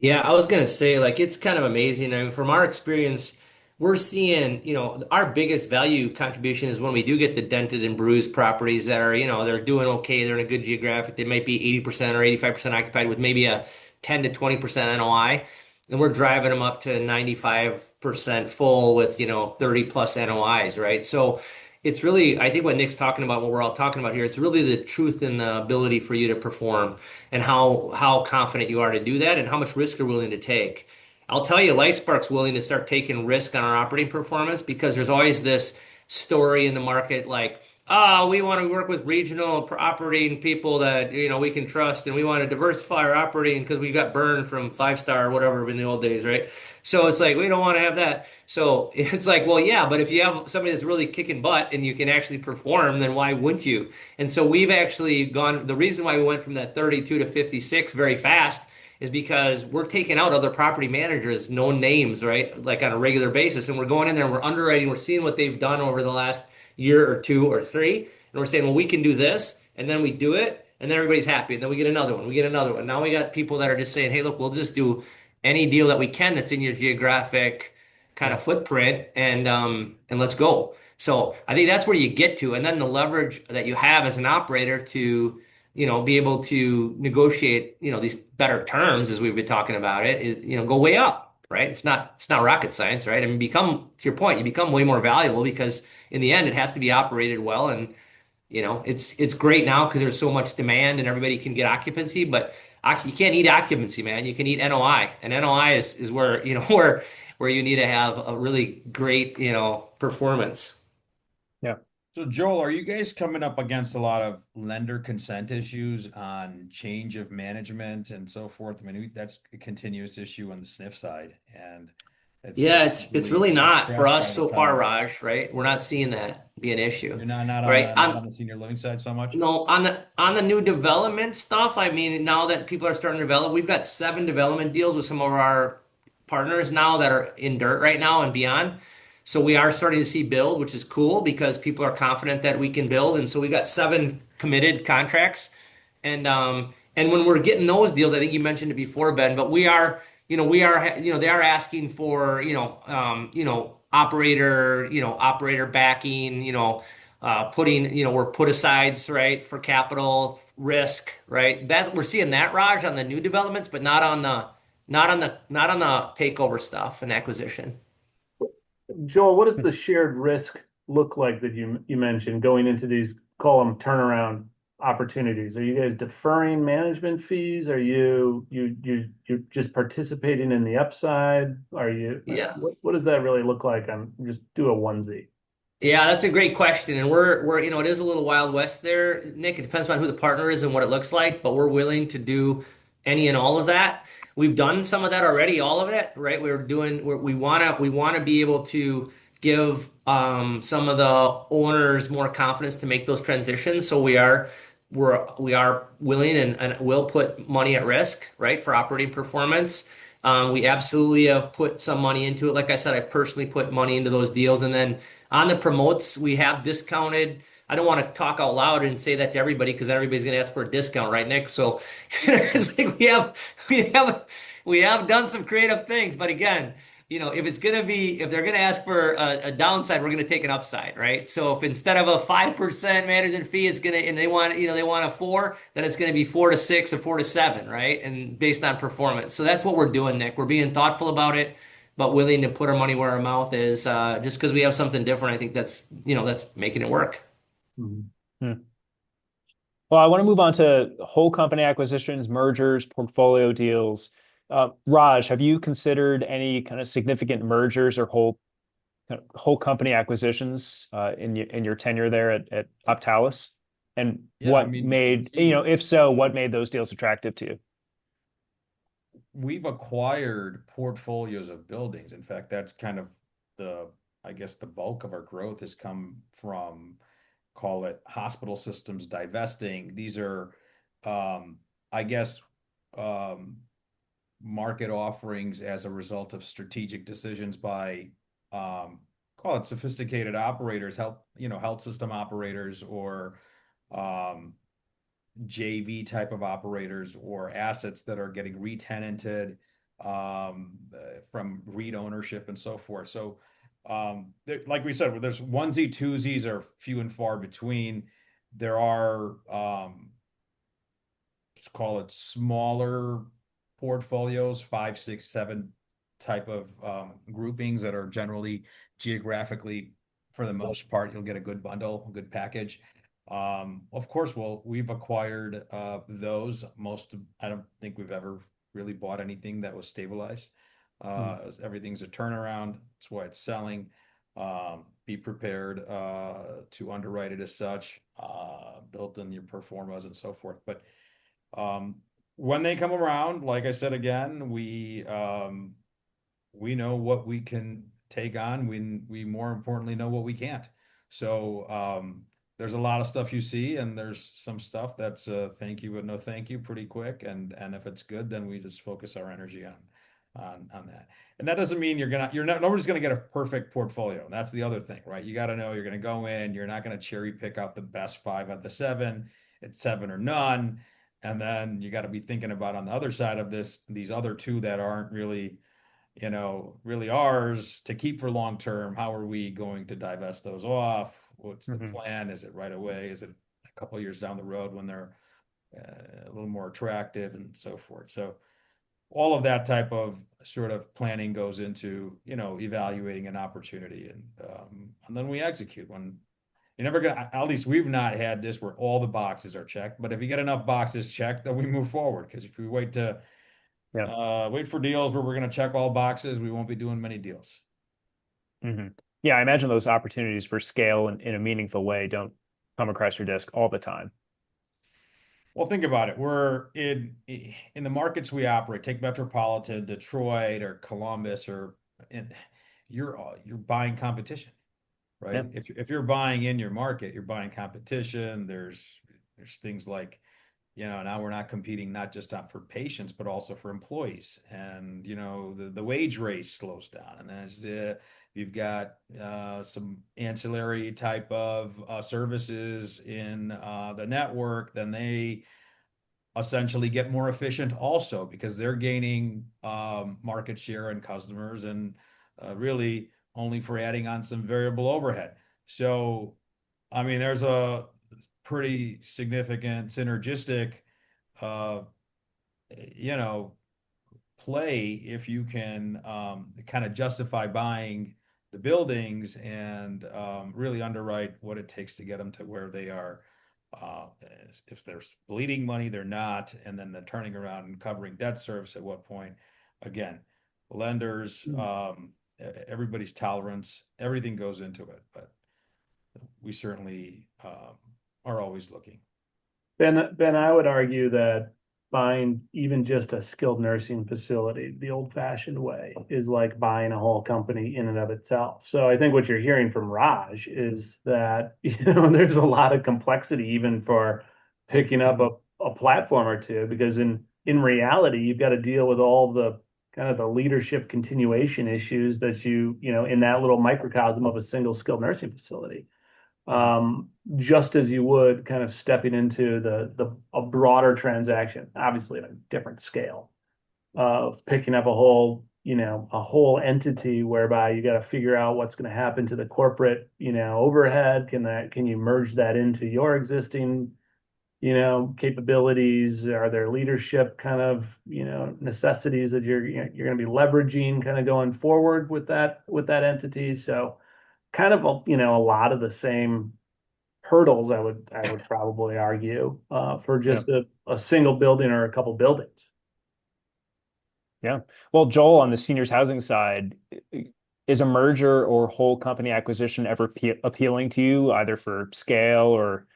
Yeah, I was gonna say, like, it's kind of amazing. I mean, from our experience, we're seeing, our biggest value contribution is when we do get the dented and bruised properties that are, they're doing okay, they're in a good geographic, they might be 80% or 85% occupied with maybe a 10 to 20% NOI, and we're driving them up to 95% full with, 30 plus NOIs, right? So it's really, I think what Nick's talking about, what we're all talking about here, it's really the truth and the ability for you to perform and how confident you are to do that and how much risk you're willing to take. I'll tell you, LifeSpark's willing to start taking risk on our operating performance because there's always this story in the market like, oh, we want to work with regional operating people that we can trust, and we want to diversify our operating because we got burned from 5 star or whatever in the old days, right? So it's like we don't want to have that. So it's like, well, yeah, but if you have somebody that's really kicking butt and you can actually perform, then why wouldn't you? And so we've actually gone. The reason why we went from that 32 to 56 very fast is because we're taking out other property managers, known names, right? Like on a regular basis. And we're going in there and we're underwriting, we're seeing what they've done over the last year or two or three. And we're saying, well, we can do this. And then we do it. And then everybody's happy. And then we get another one. We get another one. Now we got people that are just saying, hey, look, we'll just do any deal that we can that's in your geographic kind Yeah. of footprint and let's go. So I think that's where you get to. And then the leverage that you have as an operator to be able to negotiate, these better terms as we've been talking about it is, go way up, right? It's not rocket science, right? I mean, to your point, you become way more valuable because in the end, it has to be operated well. And, it's great now because there's so much demand and everybody can get occupancy, but you can't eat occupancy, man. You can eat NOI, and NOI is where, where you need to have a really great, performance. Yeah. So Joel, are you guys coming up against a lot of lender consent issues on change of management and so forth? I mean, that's a continuous issue on the SNF side, and Yeah, it's it's really really not for stressed all us the so far, time. Raj, right? We're not seeing that be an issue, You're not on right? the not on the senior living side so much? No, on the new development stuff, I mean, now that people are starting to develop, we've got 7 development deals with some of our partners now that are in dirt right now and beyond. So we are starting to see build, which is cool because people are confident that we can build, and so we got 7 committed contracts. And when we're getting those deals, I think you mentioned it before, Ben, but they are asking for operator backing, putting, we're put asides, right, for capital risk, right? That we're seeing that, Raj, on the new developments, but not on the takeover stuff and acquisition. Joel, what does the shared risk look like that you mentioned going into these, call them turnaround opportunities? Are you guys deferring management fees? Are you just participating in the upside? Are you Yeah. what does that really look like on just do a onesie? Yeah, that's a great question. And we're, it is a little Wild West there, Nick. It depends on who the partner is and what it looks like, but we're willing to do any and all of that. We've done some of that already, all of it, right? We want to be able to give some of the owners more confidence to make those transitions. So we are willing and will put money at risk, right, for operating performance. We absolutely have put some money into it. Like I said, I've personally put money into those deals. And then on the promotes, we have discounted. I don't want to talk out loud and say that to everybody because everybody's going to ask for a discount, right, Nick? So it's like we have we have done some creative things, but again, if they're gonna ask for a downside, we're gonna take an upside, right? So if instead of a 5% management fee, and they want a 4, then it's gonna be 4 to 6 or 4 to 7, right? And based on performance. So that's what we're doing, Nick. We're being thoughtful about it, but willing to put our money where our mouth is. Just because we have something different, I think that's making it work. Mhm. Hmm. Well, I want to move on to whole company acquisitions, mergers, portfolio deals. Raj, have you considered any kind of significant mergers or whole company acquisitions in your tenure there at Optalis? And Yeah, I what mean, made, if so, what made those deals attractive to you? we've acquired portfolios of buildings. In fact, that's kind of the, I guess, the bulk of our growth has come from, call it hospital systems divesting. These are, um, I guess, um, market offerings as a result of strategic decisions by, um, call it sophisticated operators, health system operators, or um, JV type of operators, or assets that are getting re-tenanted from REIT ownership and so forth. So, like we said, there's onesie twosies are few and far between. There are let's call it smaller portfolios, 5, 6, 7 type of groupings that are generally geographically, for the most part, you'll get a good bundle, a good package. Of course, well, we've acquired those. I don't think we've ever really bought anything that was stabilized. Hmm. Everything's a turnaround. That's why it's selling. Be prepared to underwrite it as such, built in your performas and so forth. But um, when they come around, like I said again, we know what we can take on. We more importantly know what we can't. So there's a lot of stuff you see, and there's some stuff that's thank you but no thank you pretty quick. And if it's good, then we just focus our energy on that. And that doesn't mean you're not nobody's gonna get a perfect portfolio. And that's the other thing, right? You got to know you're gonna go in. You're not gonna cherry pick out the best 5 out of the 7. It's 7 or none. And then you got to be thinking about on the other side of this, these other 2 that aren't really, really ours to keep for long term. How are we going to divest those off? What's the Hmm. plan? Is it right away? Is it a couple of years down the road when they're a little more attractive and so forth? So all of that type of sort of planning goes into, evaluating an opportunity, and then we execute when you're never gonna, at least we've not had this where all the boxes are checked. But if you get enough boxes checked, then we move forward. Because if we Yeah. wait for deals where we're gonna check all boxes, we won't be doing many deals. Hmm. Yeah, I imagine those opportunities for scale in a meaningful way don't come across your desk all the time. Well, think about it. We're in the markets we operate. Take metropolitan Detroit or Columbus, in, you're buying competition, Yeah. right? If you're buying in your market, you're buying competition. There's things like, now we're not competing not just for patients, but also for employees. And, the wage race slows down. And then you've got some ancillary type of services in the network, then they essentially get more efficient also because they're gaining market share and customers, and really only for adding on some variable overhead. So, I mean, there's a pretty significant synergistic uh, you know, play if you can kind of justify buying the buildings and really underwrite what it takes to get them to where they are. Uh, if there's bleeding money, they're not, and then the turning around and covering debt service at what point? Again, lenders, everybody's tolerance, everything goes into it, but we certainly are always looking. Ben, I would argue that buying even just a skilled nursing facility the old-fashioned way is like buying a whole company in and of itself. So I think what you're hearing from Raj is that, there's a lot of complexity even for picking up Mhm. a platform or two, because in reality, you've got to deal with all the kind of the leadership continuation issues that in that little microcosm of a single skilled nursing facility, Mhm. just as you would kind of stepping into the a broader transaction, obviously at a different scale, of picking up a whole entity whereby you got to figure out what's going to happen to the corporate, overhead. Can you merge that into your existing, capabilities? Are there leadership kind of, necessities that you're going to be leveraging kind of going forward with that entity? So kind of a lot of the same hurdles, I would probably argue, for Yeah. just a single building or a couple buildings. Yeah. Well, Joel, on the seniors housing side, is a merger or whole company acquisition ever appealing to you, either for scale or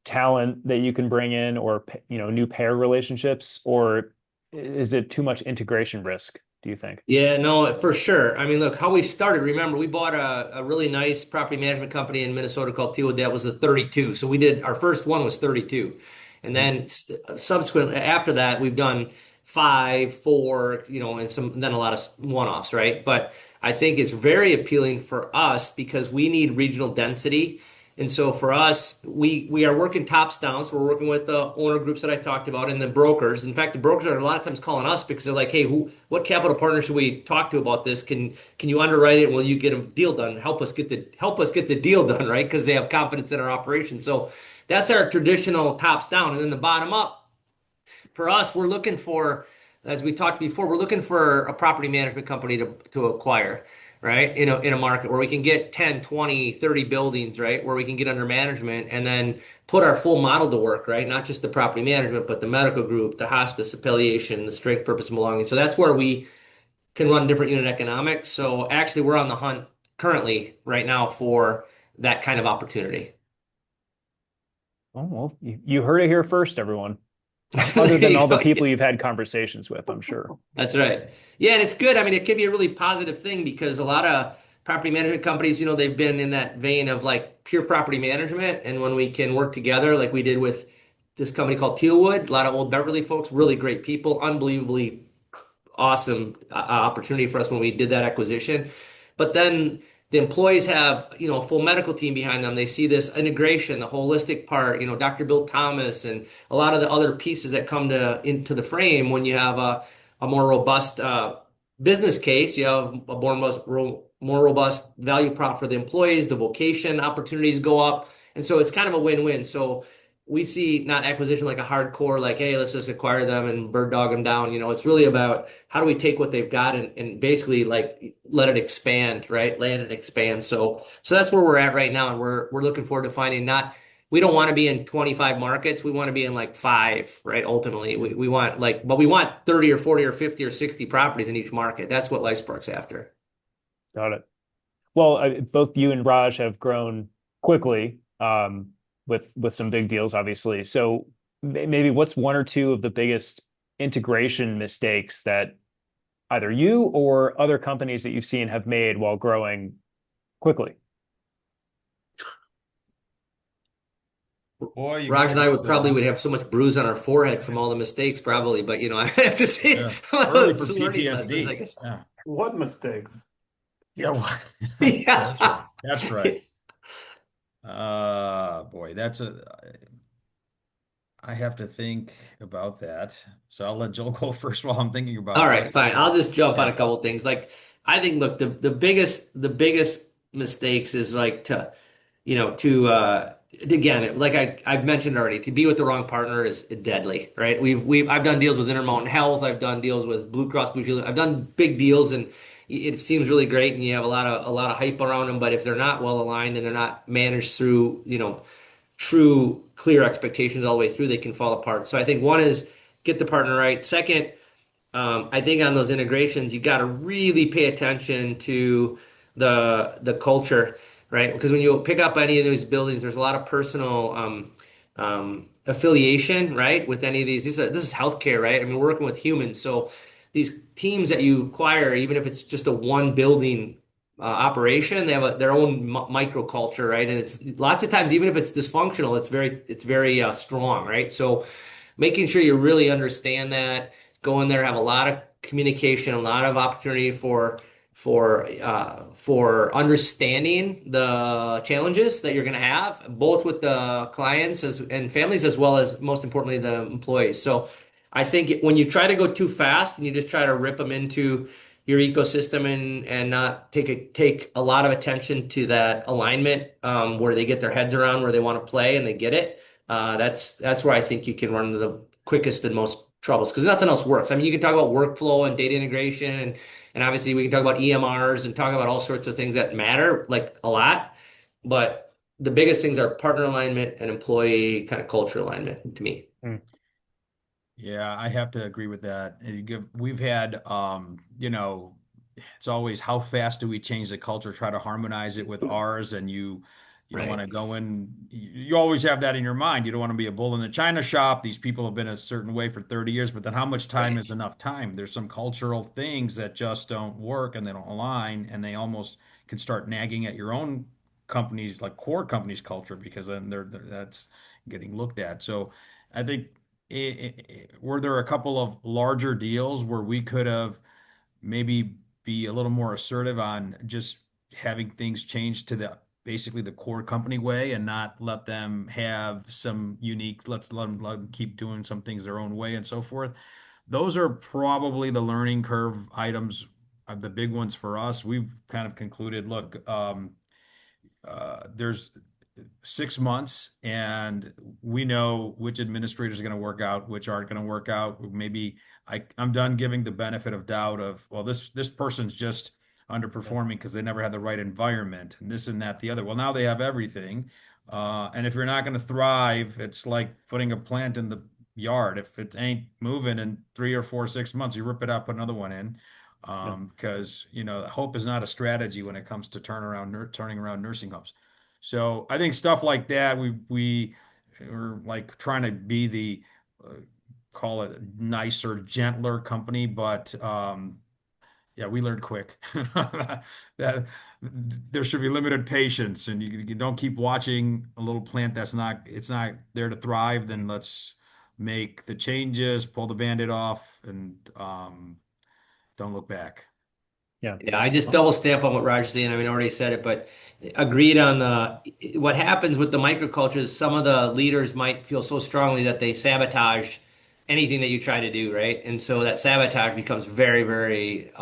talent that you can bring in, or new pair relationships, or is it too much integration risk, do you think? Yeah, no, for sure. I mean, look, how we started, remember, we bought a really nice property management company in Minnesota called Tealwood. That was the 32. So we did, our first one was 32. And Mhm. then subsequently after that, we've done five, four, and then a lot of one-offs, right? But I think it's very appealing for us because we need regional density. And so for us, we are working tops down. So we're working with the owner groups that I talked about and the brokers. In fact, the brokers are a lot of times calling us because they're like, "Hey, what capital partner should we talk to about this? Can you underwrite it? And will you get a deal done? Help us get the deal done, right? Because they have confidence in our operation." So that's our traditional tops down, and then the bottom up for us, we're looking for, as we talked before, we're looking for a property management company to acquire, right? In a market where we can get 10, 20, 30 buildings, right? Where we can get under management and then put our full model to work, right? Not just the property management, but the medical group, the hospice affiliation, the strength, purpose, and belonging. So that's where we can run different unit economics. So actually, we're on the hunt currently right now for that kind of opportunity. Oh, well, you heard it here first, everyone. There Other than you all the go. people you've had conversations with, I'm sure. That's right. Yeah, and it's good. I mean, it can be a really positive thing because a lot of property management companies, they've been in that vein of like pure property management. And when we can work together, like we did with this company called Tealwood, a lot of old Beverly folks, really great people, unbelievably awesome opportunity for us when we did that acquisition. But then the employees have, a full medical team behind them. They see this integration, the holistic part, Dr. Bill Thomas and a lot of the other pieces that come into the frame when you have a more robust business case. You have a more robust value prop for the employees. The vocation opportunities go up. And so it's kind of a win-win. So we see not acquisition like a hardcore, like, hey, let's just acquire them and bird dog them down. It's really about how do we take what they've got and basically like let it expand, right? Land and expand. So that's where we're at right now. And we're looking forward to finding not, we don't want to be in 25 markets. We want to be in like five, right? Ultimately, we want but we want 30 or 40 or 50 or 60 properties in each market. That's what LifeSpark's after. Got it. Well, both you and Raj have grown quickly, with some big deals, obviously. So maybe what's one or two of the biggest integration mistakes that either you or other companies that you've seen have made while growing quickly? Boy, you Raj go and I there, would Bill. probably would have so much bruise on our forehead from all the mistakes, probably. But I have to say, Yeah. Early for learning lessons, I PTSD. guess. Yeah. What mistakes? Yeah. That's right. Yeah. That's right. Boy, I have to think about that. So I'll let Joel go first while I'm thinking about All it. right, fine. I'll just jump on Yeah. a couple things. Like, I think, look, the biggest mistakes is like to again, like I've mentioned already, to be with the wrong partner is deadly, right? I've done deals with Intermountain Health, I've done deals with Blue Cross Blue Shield, I've done big deals, and it seems really great, and you have a lot of hype around them. But if they're not well aligned and they're not managed through, true clear expectations all the way through, they can fall apart. So I think one is get the partner right. Second, I think on those integrations, you got to really pay attention to the culture, right? Because when you pick up any of those buildings, there's a lot of personal affiliation, right, with any of these. This is healthcare, right? I mean, we're working with humans, so these teams that you acquire, even if it's just a one building operation, they have their own microculture, right? And it's lots of times, even if it's dysfunctional, it's very strong, right? So making sure you really understand that, go in there, have a lot of communication, a lot of opportunity for understanding the challenges that you're going to have, both with the clients and families, as well as most importantly the employees. So I think when you try to go too fast and you just try to rip them into your ecosystem and not take a lot of attention to that alignment, where they get their heads around where they want to play and they get it. That's where I think you can run into the quickest and most troubles, because nothing else works. I mean, you can talk about workflow and data integration, and obviously we can talk about EMRs and talk about all sorts of things that matter like a lot, but the biggest things are partner alignment and employee kind of culture alignment to me. Mm. Yeah, I have to agree with that. We've had, it's always how fast do we change the culture, try to harmonize it with ours, and you don't want Right. to go in. You always have that in your mind. You don't want to be a bull in the china shop. These people have been a certain way for 30 years, but then how much time Right. is enough time? There's some cultural things that just don't work and they don't align, and they almost can start nagging at your own company's like core company's culture because then that's getting looked at. So I think were there a couple of larger deals where we could have maybe be a little more assertive on just having things change to the basically the core company way and not let them have some unique, let them keep doing some things their own way and so forth. Those are probably the learning curve items, the big ones for us. We've kind of concluded, look, there's 6 months, and we know which administrators are going to work out, which aren't going to work out. Maybe I'm done giving the benefit of doubt of, well, this person's just Yeah. underperforming because they never had the right environment and this and that, the other. Well, now they have everything. And if you're not going to thrive, it's like putting a plant in the yard. If it ain't moving in 3 or 4, 6 months, you rip it out, put another one in. Yeah. Because hope is not a strategy when it comes to turning around nursing homes. So I think stuff like that, we are like trying to be the call it nicer, gentler company, but yeah, we learned quick that there should be limited patience, and you don't keep watching a little plant it's not there to thrive. Then let's make the changes, pull the band-aid off, and don't look back. Yeah. Yeah, I just double stamp on what Raj's saying. I mean, I already said it, but agreed on what happens with the microcultures. Some of the leaders might feel so strongly that they sabotage anything that you try to do, right? And so that sabotage becomes very, very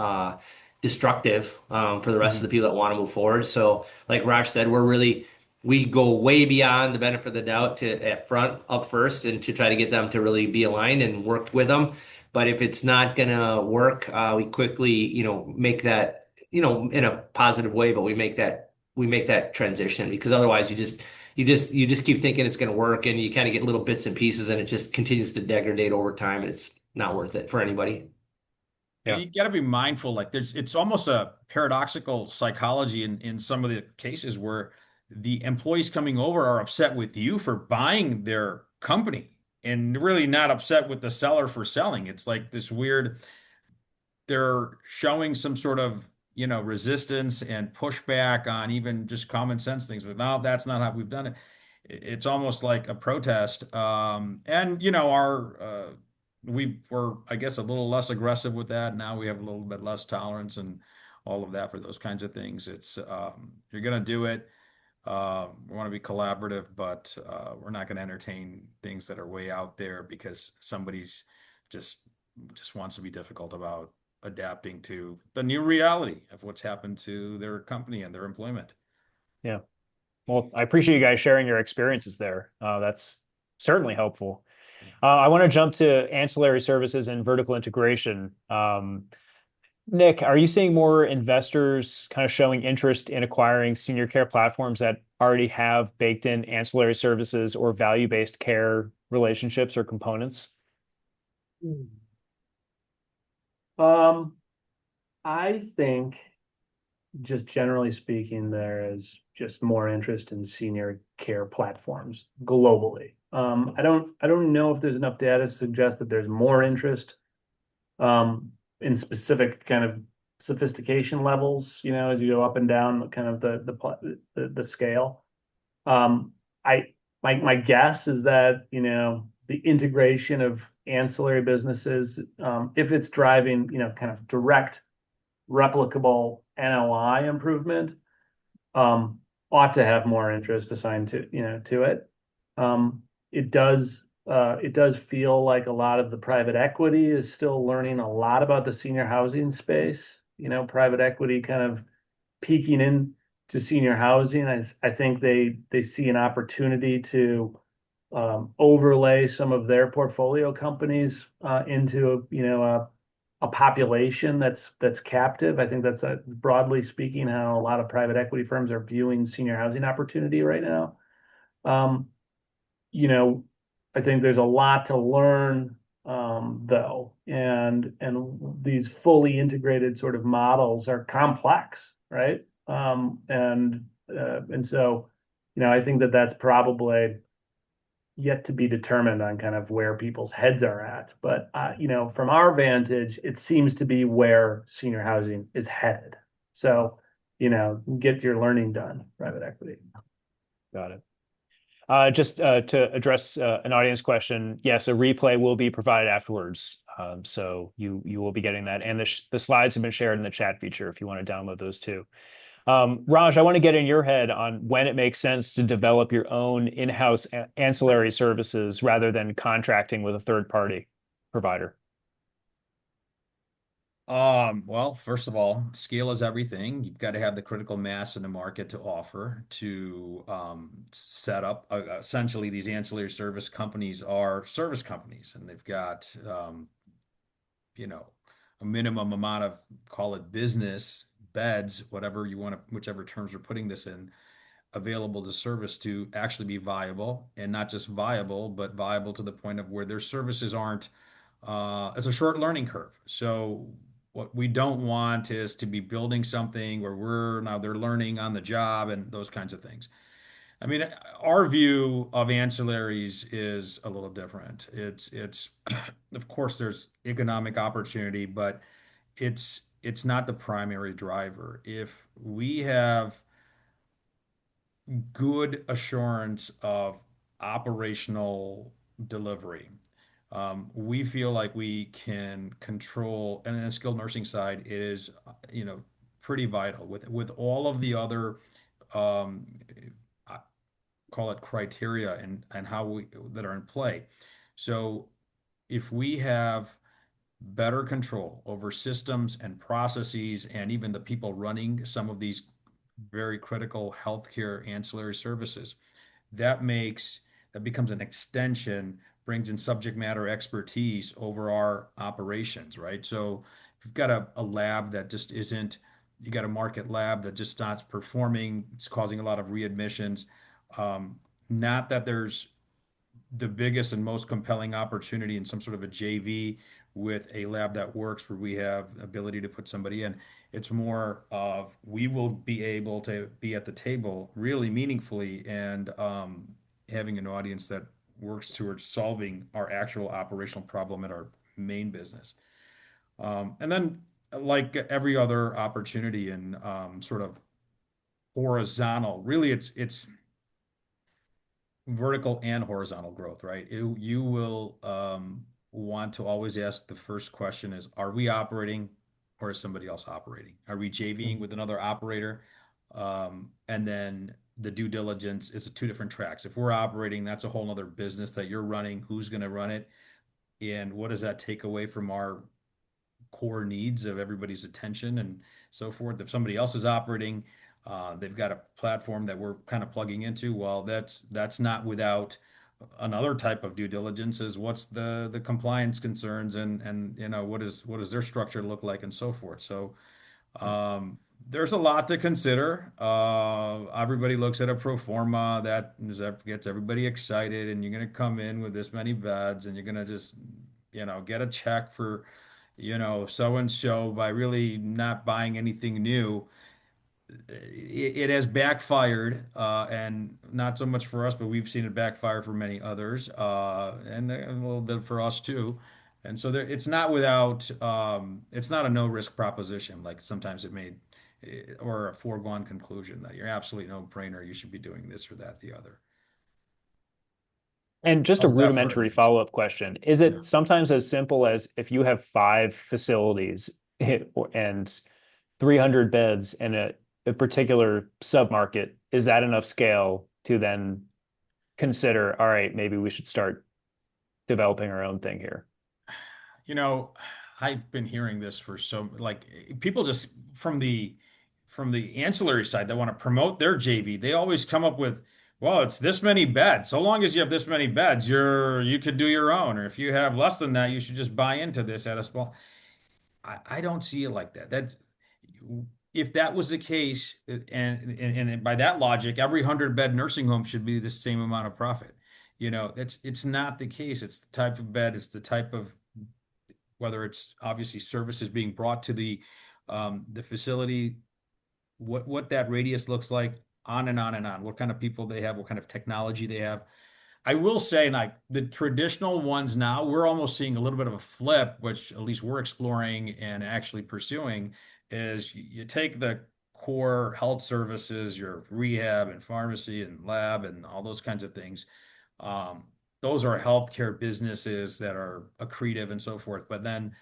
destructive for the rest of Mhm. the people that want to move forward. So, like Raj said, we go way beyond the benefit of the doubt to up first, and to try to get them to really be aligned and work with them. But if it's not gonna work, we quickly, make that, in a positive way, but we make that transition, because otherwise you just keep thinking it's gonna work, and you kind of get little bits and pieces, and it just continues to degrade over time, and it's not worth it for anybody. Yeah. You got to be mindful. Like it's almost a paradoxical psychology in some of the cases where the employees coming over are upset with you for buying their company and really not upset with the seller for selling. It's like this weird, they're showing some sort of, resistance and pushback on even just common sense things. But no, that's not how we've done it. It's almost like a protest. And we were, I guess, a little less aggressive with that. Now we have a little bit less tolerance and all of that for those kinds of things. It's you're gonna do it. We want to be collaborative, but we're not going to entertain things that are way out there because somebody's just just wants to be difficult about adapting to the new reality of what's happened to their company and their employment. Yeah. Well, I appreciate you guys sharing your experiences there. That's certainly helpful. Yeah. I want to jump to ancillary services and vertical integration. Nick, are you seeing more investors kind of showing interest in acquiring senior care platforms that already have baked in ancillary services or value-based care relationships or components? Um, I think just generally speaking, there is just more interest in senior care platforms globally. I don't know if there's enough data to suggest that there's more interest in specific kind of sophistication levels, as you go up and down kind of the scale. Um, I my guess is that, the integration of ancillary businesses, if it's driving, kind of direct replicable NOI improvement, um, ought to have more interest assigned to it. Um, it does feel like a lot of the private equity is still learning a lot about the senior housing space. Private equity kind of peeking into senior housing. I think they see an opportunity to overlay some of their portfolio companies into a population that's captive. I think that's broadly speaking how a lot of private equity firms are viewing senior housing opportunity right now. Um, you know, I think there's a lot to learn, though, and these fully integrated sort of models are complex, right? And so, I think that that's probably yet to be determined on kind of where people's heads are at. But from our vantage, it seems to be where senior housing is headed. So, get your learning done, private equity. Got it. Just to address an audience question, yes, a replay will be provided afterwards. So you will be getting that, and the slides have been shared in the chat feature if you want to download those too. Raj, I want to get in your head on when it makes sense to develop your own in-house ancillary services rather than contracting with a third-party provider. Well, first of all, scale is everything. You've got to have the critical mass in the market to offer to set up. Essentially, these ancillary service companies are service companies, and they've got you know, a minimum amount of, call it business beds, whatever you want to, whichever terms we're putting this in, available to service to actually be viable, and not just viable, but viable to the point of where their services aren't, it's a short learning curve. So what we don't want is to be building something where they're learning on the job and those kinds of things. I mean, our view of ancillaries is a little different. It's of course there's economic opportunity, but it's not the primary driver. If we have good assurance of operational delivery, we feel like we can control, and in the skilled nursing side, it is, pretty vital with all of the other, um, I call it criteria and how we that are in play. So if we have better control over systems and processes and even the people running some of these very critical healthcare ancillary services, that becomes an extension, brings in subject matter expertise over our operations, right? So if you've got a lab that just isn't, you got a market lab that just starts performing, it's causing a lot of readmissions. Um, Not that there's the biggest and most compelling opportunity in some sort of a JV with a lab that works where we have ability to put somebody in. It's more of we will be able to be at the table really meaningfully and having an audience that works towards solving our actual operational problem at our main business. And then, like every other opportunity in sort of horizontal, really, it's vertical and horizontal growth, right? You will want to always ask the first question is, are we operating or is somebody else operating? Are we JVing with another operator? And then the due diligence is two different tracks. If we're operating, that's a whole other business that you're running. Who's going to run it? And what does that take away from our core needs of everybody's attention and so forth? If somebody else is operating, they've got a platform that we're kind of plugging into. Well, that's not without another type of due diligence is what's the compliance concerns and what does their structure look like and so forth. So there's a lot to consider. Everybody looks at a pro forma that gets everybody excited, and you're going to come in with this many beds, and you're going to just, get a check for, so and so by really not buying anything new. it has backfired, and not so much for us, but we've seen it backfire for many others, and a little bit for us too. And so it's not without, it's not a no risk proposition like sometimes it may, or a foregone conclusion that you're absolutely no brainer. You should be doing this or that, the other. And just a How's that for rudimentary advice? follow-up question. Is Yeah. it sometimes as simple as if you have five facilities and 300 beds in a particular submarket, is that enough scale to then consider, all right, maybe we should start developing our own thing here? You know, I've been hearing this for so like people just from the ancillary side that want to promote their JV, they always come up with, well, it's this many beds. So long as you have this many beds, you could do your own. Or if you have less than that, you should just buy into this at a small. I don't see it like that. That's if that was the case, and by that logic, every 100 bed nursing home should be the same amount of profit. It's not the case. It's the type of bed, it's the type of whether it's obviously services being brought to the facility, what that radius looks like, on and on and on. What kind of people they have, what kind of technology they have. I will say, like the traditional ones now, we're almost seeing a little bit of a flip, which at least we're exploring and actually pursuing, is you take the core health services, your rehab and pharmacy and lab and all those kinds of things. Um, those are healthcare businesses that are accretive and so forth. But then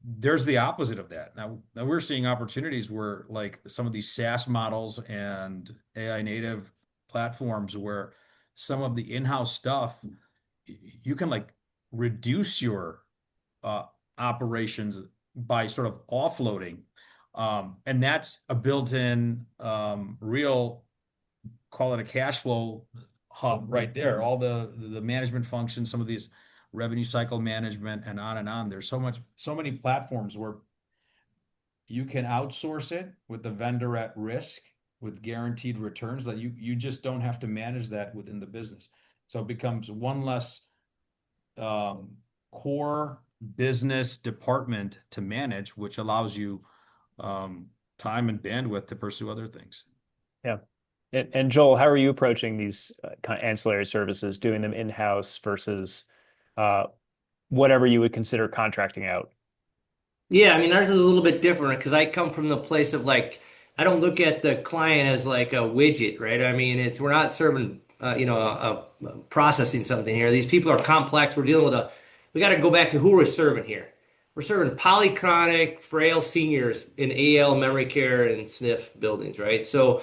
there's the opposite of that. Now we're seeing opportunities where like some of these SaaS models and AI native platforms where some of the in-house stuff you can like reduce your uh, operations by sort of offloading. And that's a built-in real, call it a cash flow hub right there. All the management functions, some of these revenue cycle management, and on and on. There's so many platforms where you can outsource it with the vendor at risk with guaranteed returns that you just don't have to manage that within the business. So it becomes one less um, core business department to manage, which allows you um, time and bandwidth to pursue other things. Yeah. And Joel, how are you approaching these kind of ancillary services, doing them in-house versus uh, whatever you would consider contracting out? Yeah, I mean, ours is a little bit different because I come from the place of like, I don't look at the client as like a widget, right? I mean, we're not serving, processing something here. These people are complex. We're dealing with we got to go back to who we're serving here. We're serving polychronic, frail seniors in AL memory care and SNF buildings, right? So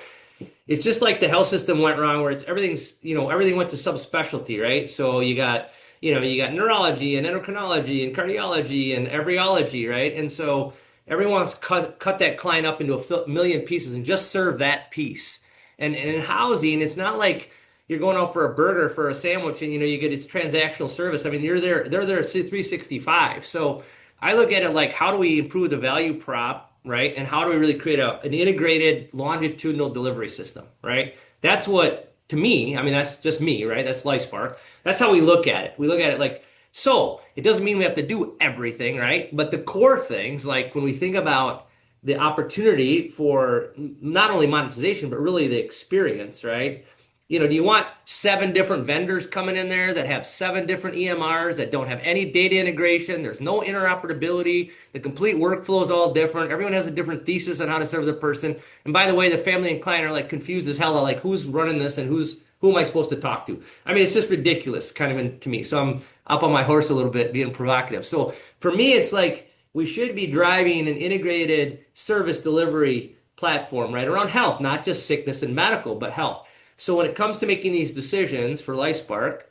it's just like the health system went wrong where everything went to subspecialty, right? So you got neurology and endocrinology and cardiology and embryology, right? And so everyone's cut that client up into a million pieces and just serve that piece. And in housing, it's not like you're going out for a burger for a sandwich and you get it's transactional service. I mean, they're there 365. So I look at it like how do we improve the value prop, right? And how do we really create an integrated longitudinal delivery system, right? That's what, to me, I mean, that's just me, right? That's LifeSpark. That's how we look at it. We look at it like, so it doesn't mean we have to do everything, right? But the core things, like when we think about the opportunity for not only monetization, but really the experience, right? Do you want seven different vendors coming in there that have seven different EMRs that don't have any data integration? There's no interoperability. The complete workflow is all different. Everyone has a different thesis on how to serve the person. And by the way, the family and client are like confused as hell. They're like, who's running this and who am I supposed to talk to? I mean, it's just ridiculous kind of to me. So I'm up on my horse a little bit being provocative. So for me, it's like we should be driving an integrated service delivery platform, right, around health, not just sickness and medical, but health. So when it comes to making these decisions for LifeSpark,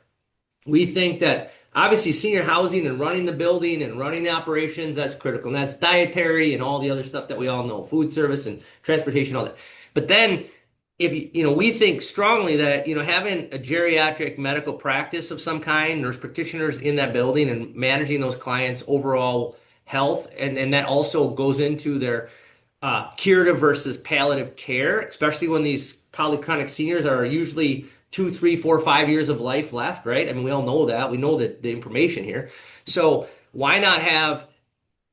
we think that obviously senior housing and running the building and running the operations, that's critical. And that's dietary and all the other stuff that we all know, food service and transportation, all that. But then if we think strongly that, having a geriatric medical practice of some kind, nurse practitioners in that building and managing those clients' overall health, and that also goes into their curative versus palliative care, especially when these polychronic seniors are usually 2, 3, 4, 5 years of life left, right? I mean, we all know that. We know that the information here. So why not have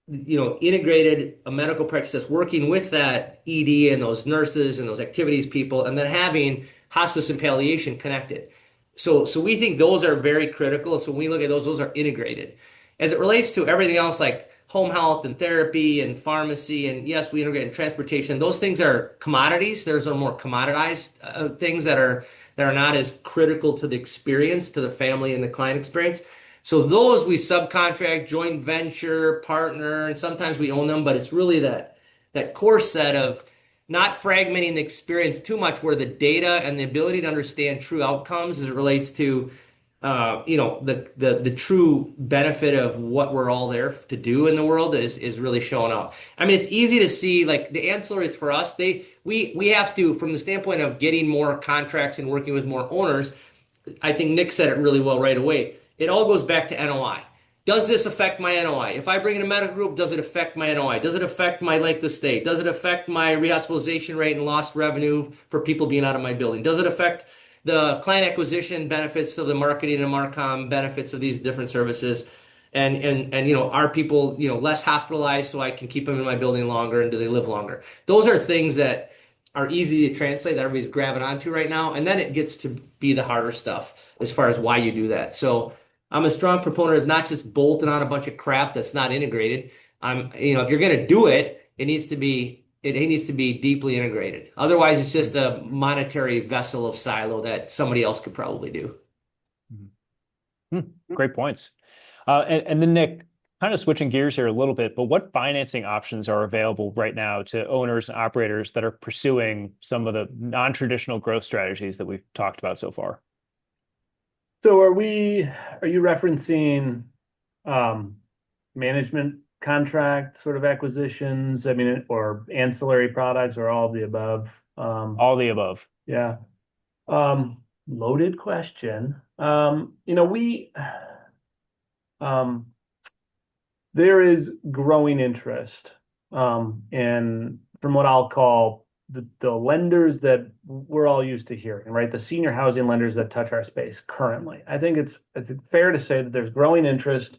integrated a medical practice that's working with that ED and those nurses and those activities people, and then having hospice and palliation connected. So we think those are very critical. So when we look at those are integrated. As it relates to everything else like home health and therapy and pharmacy, and yes, we integrate in transportation. Those things are commodities. Those are more commoditized things that are not as critical to the experience, to the family and the client experience. So those we subcontract, joint venture, partner, and sometimes we own them, but it's really that core set of not fragmenting the experience too much, where the data and the ability to understand true outcomes as it relates to the true benefit of what we're all there to do in the world is really showing up. I mean, it's easy to see like the ancillaries for us, we have to, from the standpoint of getting more contracts and working with more owners. I think Nick said it really well right away. It all goes back to NOI. Does this affect my NOI? If I bring in a medical group, does it affect my NOI? Does it affect my length of stay? Does it affect my rehospitalization rate and lost revenue for people being out of my building? Does it affect the client acquisition benefits of the marketing and Marcom benefits of these different services? And are people less hospitalized so I can keep them in my building longer, and do they live longer? Those are things that are easy to translate that everybody's grabbing onto right now. And then it gets to be the harder stuff as far as why you do that. So I'm a strong proponent of not just bolting on a bunch of crap that's not integrated. If you're going to do it, it needs to be deeply integrated. Otherwise, it's just a monetary vessel of silo that somebody else could probably do. Great points. And then Nick, kind of switching gears here a little bit, but what financing options are available right now to owners and operators that are pursuing some of the non-traditional growth strategies that we've talked about so far? So are you referencing management contract sort of acquisitions? I mean, or ancillary products, or all of the above? All the above. Yeah. Loaded question. There is growing interest in, from what I'll call the lenders that we're all used to hearing, right? The senior housing lenders that touch our space currently. I think it's fair to say that there's growing interest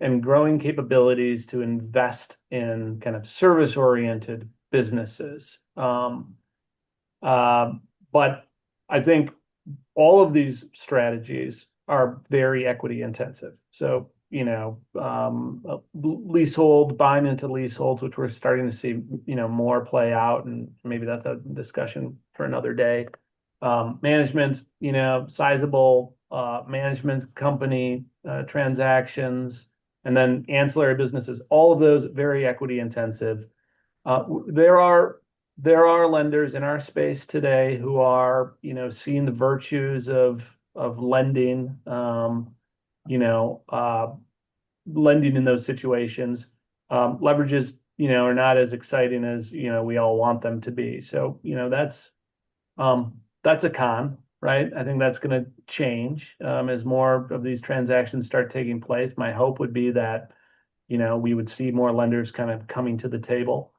and growing capabilities to invest in kind of service-oriented businesses. But I think all of these strategies are very equity intensive. So, leasehold, buying into leaseholds, which we're starting to see, more play out, and maybe that's a discussion for another day. Management, sizable management company transactions, and then ancillary businesses, all of those very equity intensive. There are lenders in our space today who are, seeing the virtues of lending, lending in those situations. Leverages, are not as exciting as, we all want them to be. So, that's a con, right? I think that's going to change as more of these transactions start taking place. My hope would be that, we would see more lenders kind of coming to the table.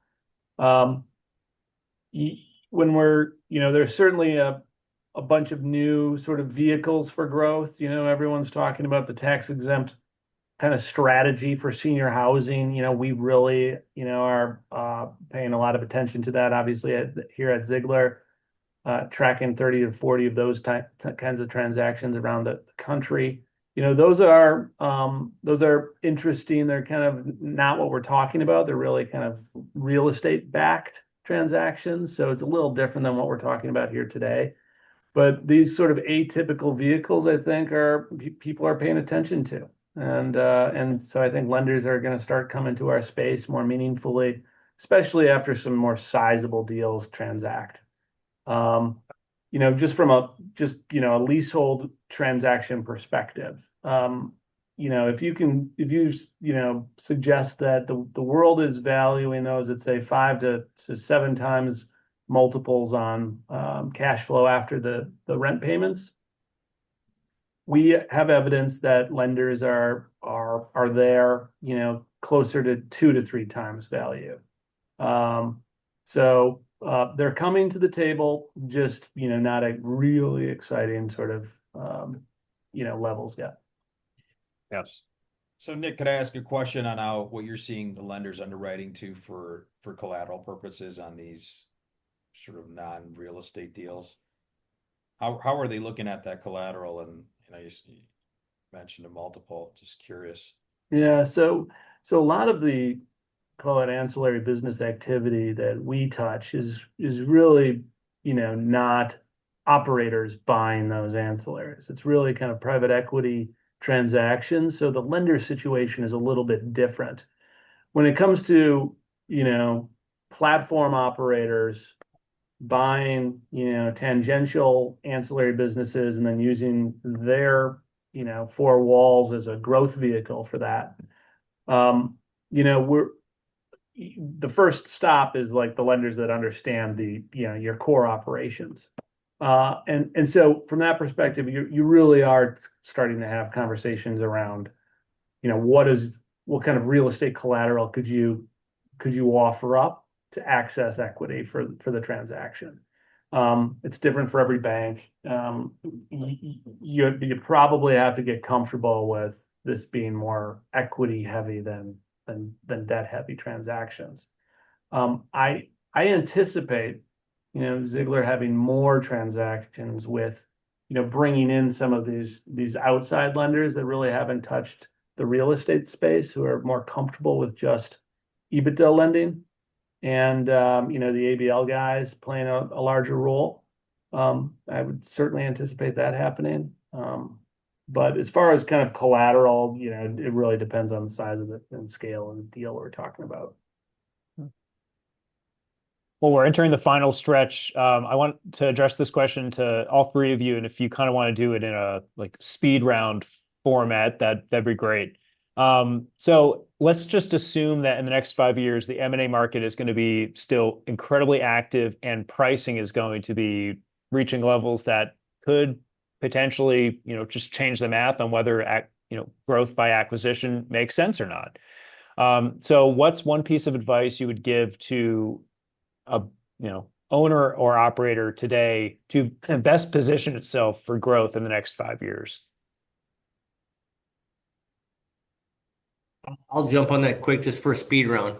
There's certainly a bunch of new sort of vehicles for growth. Everyone's talking about the tax exempt kind of strategy for senior housing. We really, are paying a lot of attention to that, obviously, here at Ziegler, tracking 30 to 40 of those kinds of transactions around the country. Those are interesting. They're kind of not what we're talking about. They're really kind of real estate backed transactions. So it's a little different than what we're talking about here today. But these sort of atypical vehicles, I think, people are paying attention to. And so I think lenders are going to start coming to our space more meaningfully, especially after some more sizable deals transact. Just from a leasehold transaction perspective, if you suggest that the world is valuing those at, say, 5 to 7 times multiples on cash flow after the rent payments, we have evidence that lenders are there, closer to 2 to 3 times value. So they're coming to the table, just, not a really exciting sort of, levels yet. Yes. So Nick, could I ask a question on how what you're seeing the lenders underwriting to for collateral purposes on these sort of non-real estate deals? How are they looking at that collateral? And you mentioned a multiple. Just curious. Yeah, so a lot of the call it ancillary business activity that we touch is really, not operators buying those ancillaries. It's really kind of private equity transactions. So the lender situation is a little bit different. When it comes to, you know, platform operators buying, tangential ancillary businesses and then using their, four walls as a growth vehicle for that. We're the first stop is like the lenders that understand your core operations. And so from that perspective, you really are starting to have conversations around, what kind of real estate collateral could you offer up to access equity for the transaction. It's different for every bank. You probably have to get comfortable with this being more equity heavy than debt heavy transactions. I anticipate, Ziegler having more transactions with, bringing in some of these outside lenders that really haven't touched the real estate space, who are more comfortable with just EBITDA lending, and the ABL guys playing a larger role. I would certainly anticipate that happening. But as far as kind of collateral, it really depends on the size of it and scale and the deal we're talking about. Well, we're entering the final stretch. I want to address this question to all three of you, and if you kind of want to do it in a like speed round format, that'd be great. So let's just assume that in the next 5 years, the M&A market is going to be still incredibly active, and pricing is going to be reaching levels that could potentially, just change the math on whether growth by acquisition makes sense or not. So what's one piece of advice you would give to a owner or operator today to best position itself for growth in the next 5 years? I'll jump on that quick just for a speed round.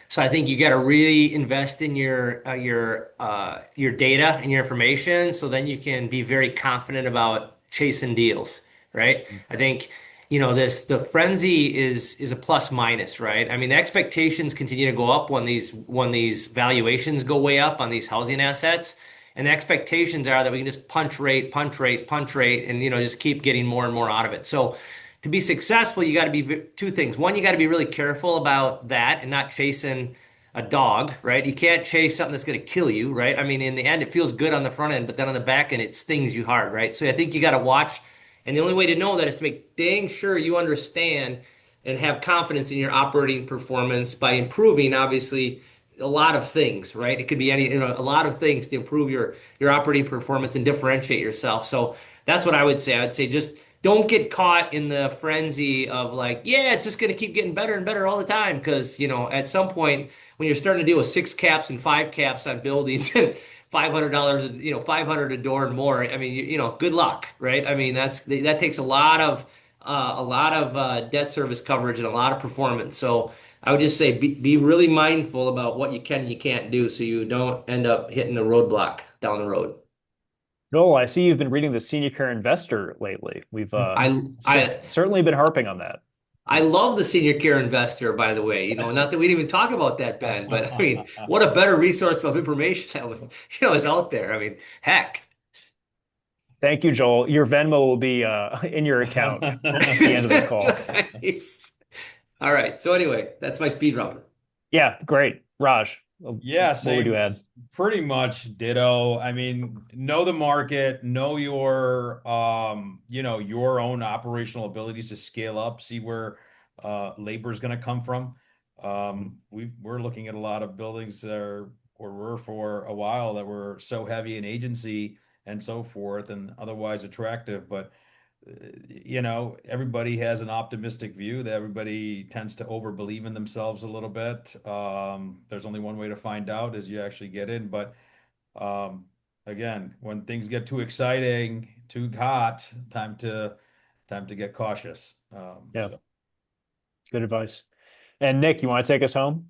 So I think you got to really invest in your data and your information, so then you can be very confident about chasing deals, right? I think the frenzy is a plus minus, right? I mean, the expectations continue to go up when these valuations go way up on these housing assets, and the expectations are that we can just punch rate, punch rate, punch rate, and just keep getting more and more out of it. So to be successful, you got to be two things. One, you got to be really careful about that and not chasing a dog, right? You can't chase something that's going to kill you, right? I mean, in the end, it feels good on the front end, but then on the back end, it stings you hard, right? So I think you got to watch. And the only way to know that is to make dang sure you understand and have confidence in your operating performance by improving, obviously, a lot of things, right? It could be a lot of things to improve your operating performance and differentiate yourself. So that's what I would say. I would say just don't get caught in the frenzy of like, yeah, it's just going to keep getting better and better all the time. Because, at some point when you're starting to deal with six caps and five caps on buildings and $500, 500 a door and more, I mean, good luck, right? I mean, that takes a lot of debt service coverage and a lot of performance. So I would just say be really mindful about what you can and you can't do, so you don't end up hitting the roadblock down the road. Noel, I see you've been reading the Senior Care Investor lately. We've I I certainly been harping on that. I love the senior care investor, by the way. Not that we didn't even talk about that, Ben, but I mean, what a better resource of information that is out there. I mean, heck. Thank you, Joel. Your Venmo will be in your account at the end of this call. Nice. All right. So anyway, that's my speed round. Yeah, great. Raj, Yeah, what would you same, add? pretty much ditto. I mean, know the market, know your own operational abilities to scale up, see where labor is going to come from. We're looking at a lot of buildings that are, or were for a while, that were so heavy in agency and so forth and otherwise attractive, but everybody has an optimistic view that everybody tends to over believe in themselves a little bit. There's only one way to find out is you actually get in. But again, when things get too exciting, too hot, time to get cautious. Yeah. So Good advice. And Nick, you want to take us home?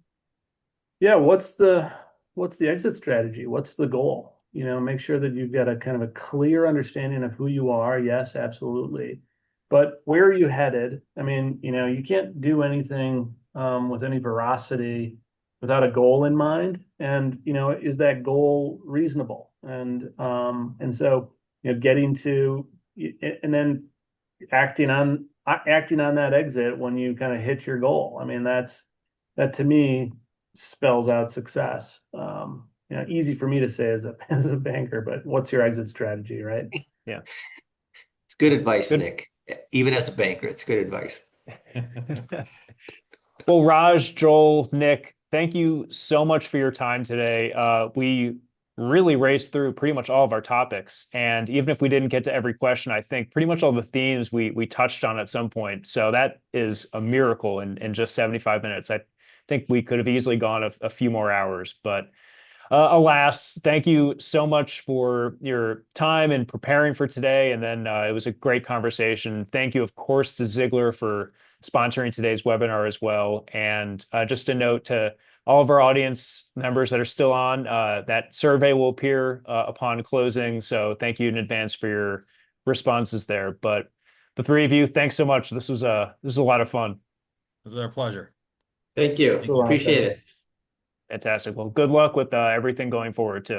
Yeah, what's the exit strategy? What's the goal? Make sure that you've got a kind of a clear understanding of who you are. Yes, absolutely. But where are you headed? I mean, you can't do anything with any veracity without a goal in mind. And, is that goal reasonable? And so, getting to and then acting on that exit when you kind of hit your goal. I mean, that to me spells out success. Easy for me to say as a as a banker, but what's your exit strategy, right? Yeah. It's good advice, Good. Nick. Even as a banker, it's good advice. Well, Raj, Joel, Nick, thank you so much for your time today. We really raced through pretty much all of our topics, and even if we didn't get to every question, I think pretty much all the themes we touched on at some point. So that is a miracle in just 75 minutes. I think we could have easily gone a few more hours, but alas, thank you so much for your time and preparing for today. And then it was a great conversation. Thank you, of course, to Ziegler for sponsoring today's webinar as well. And just a note to all of our audience members that are still on, that survey will appear upon closing. So thank you in advance for your responses there. But the three of you, thanks so much. This was a lot of fun. It was our pleasure. Thank you. Thank you. Appreciate it. Fantastic. Well, good luck with everything going forward too.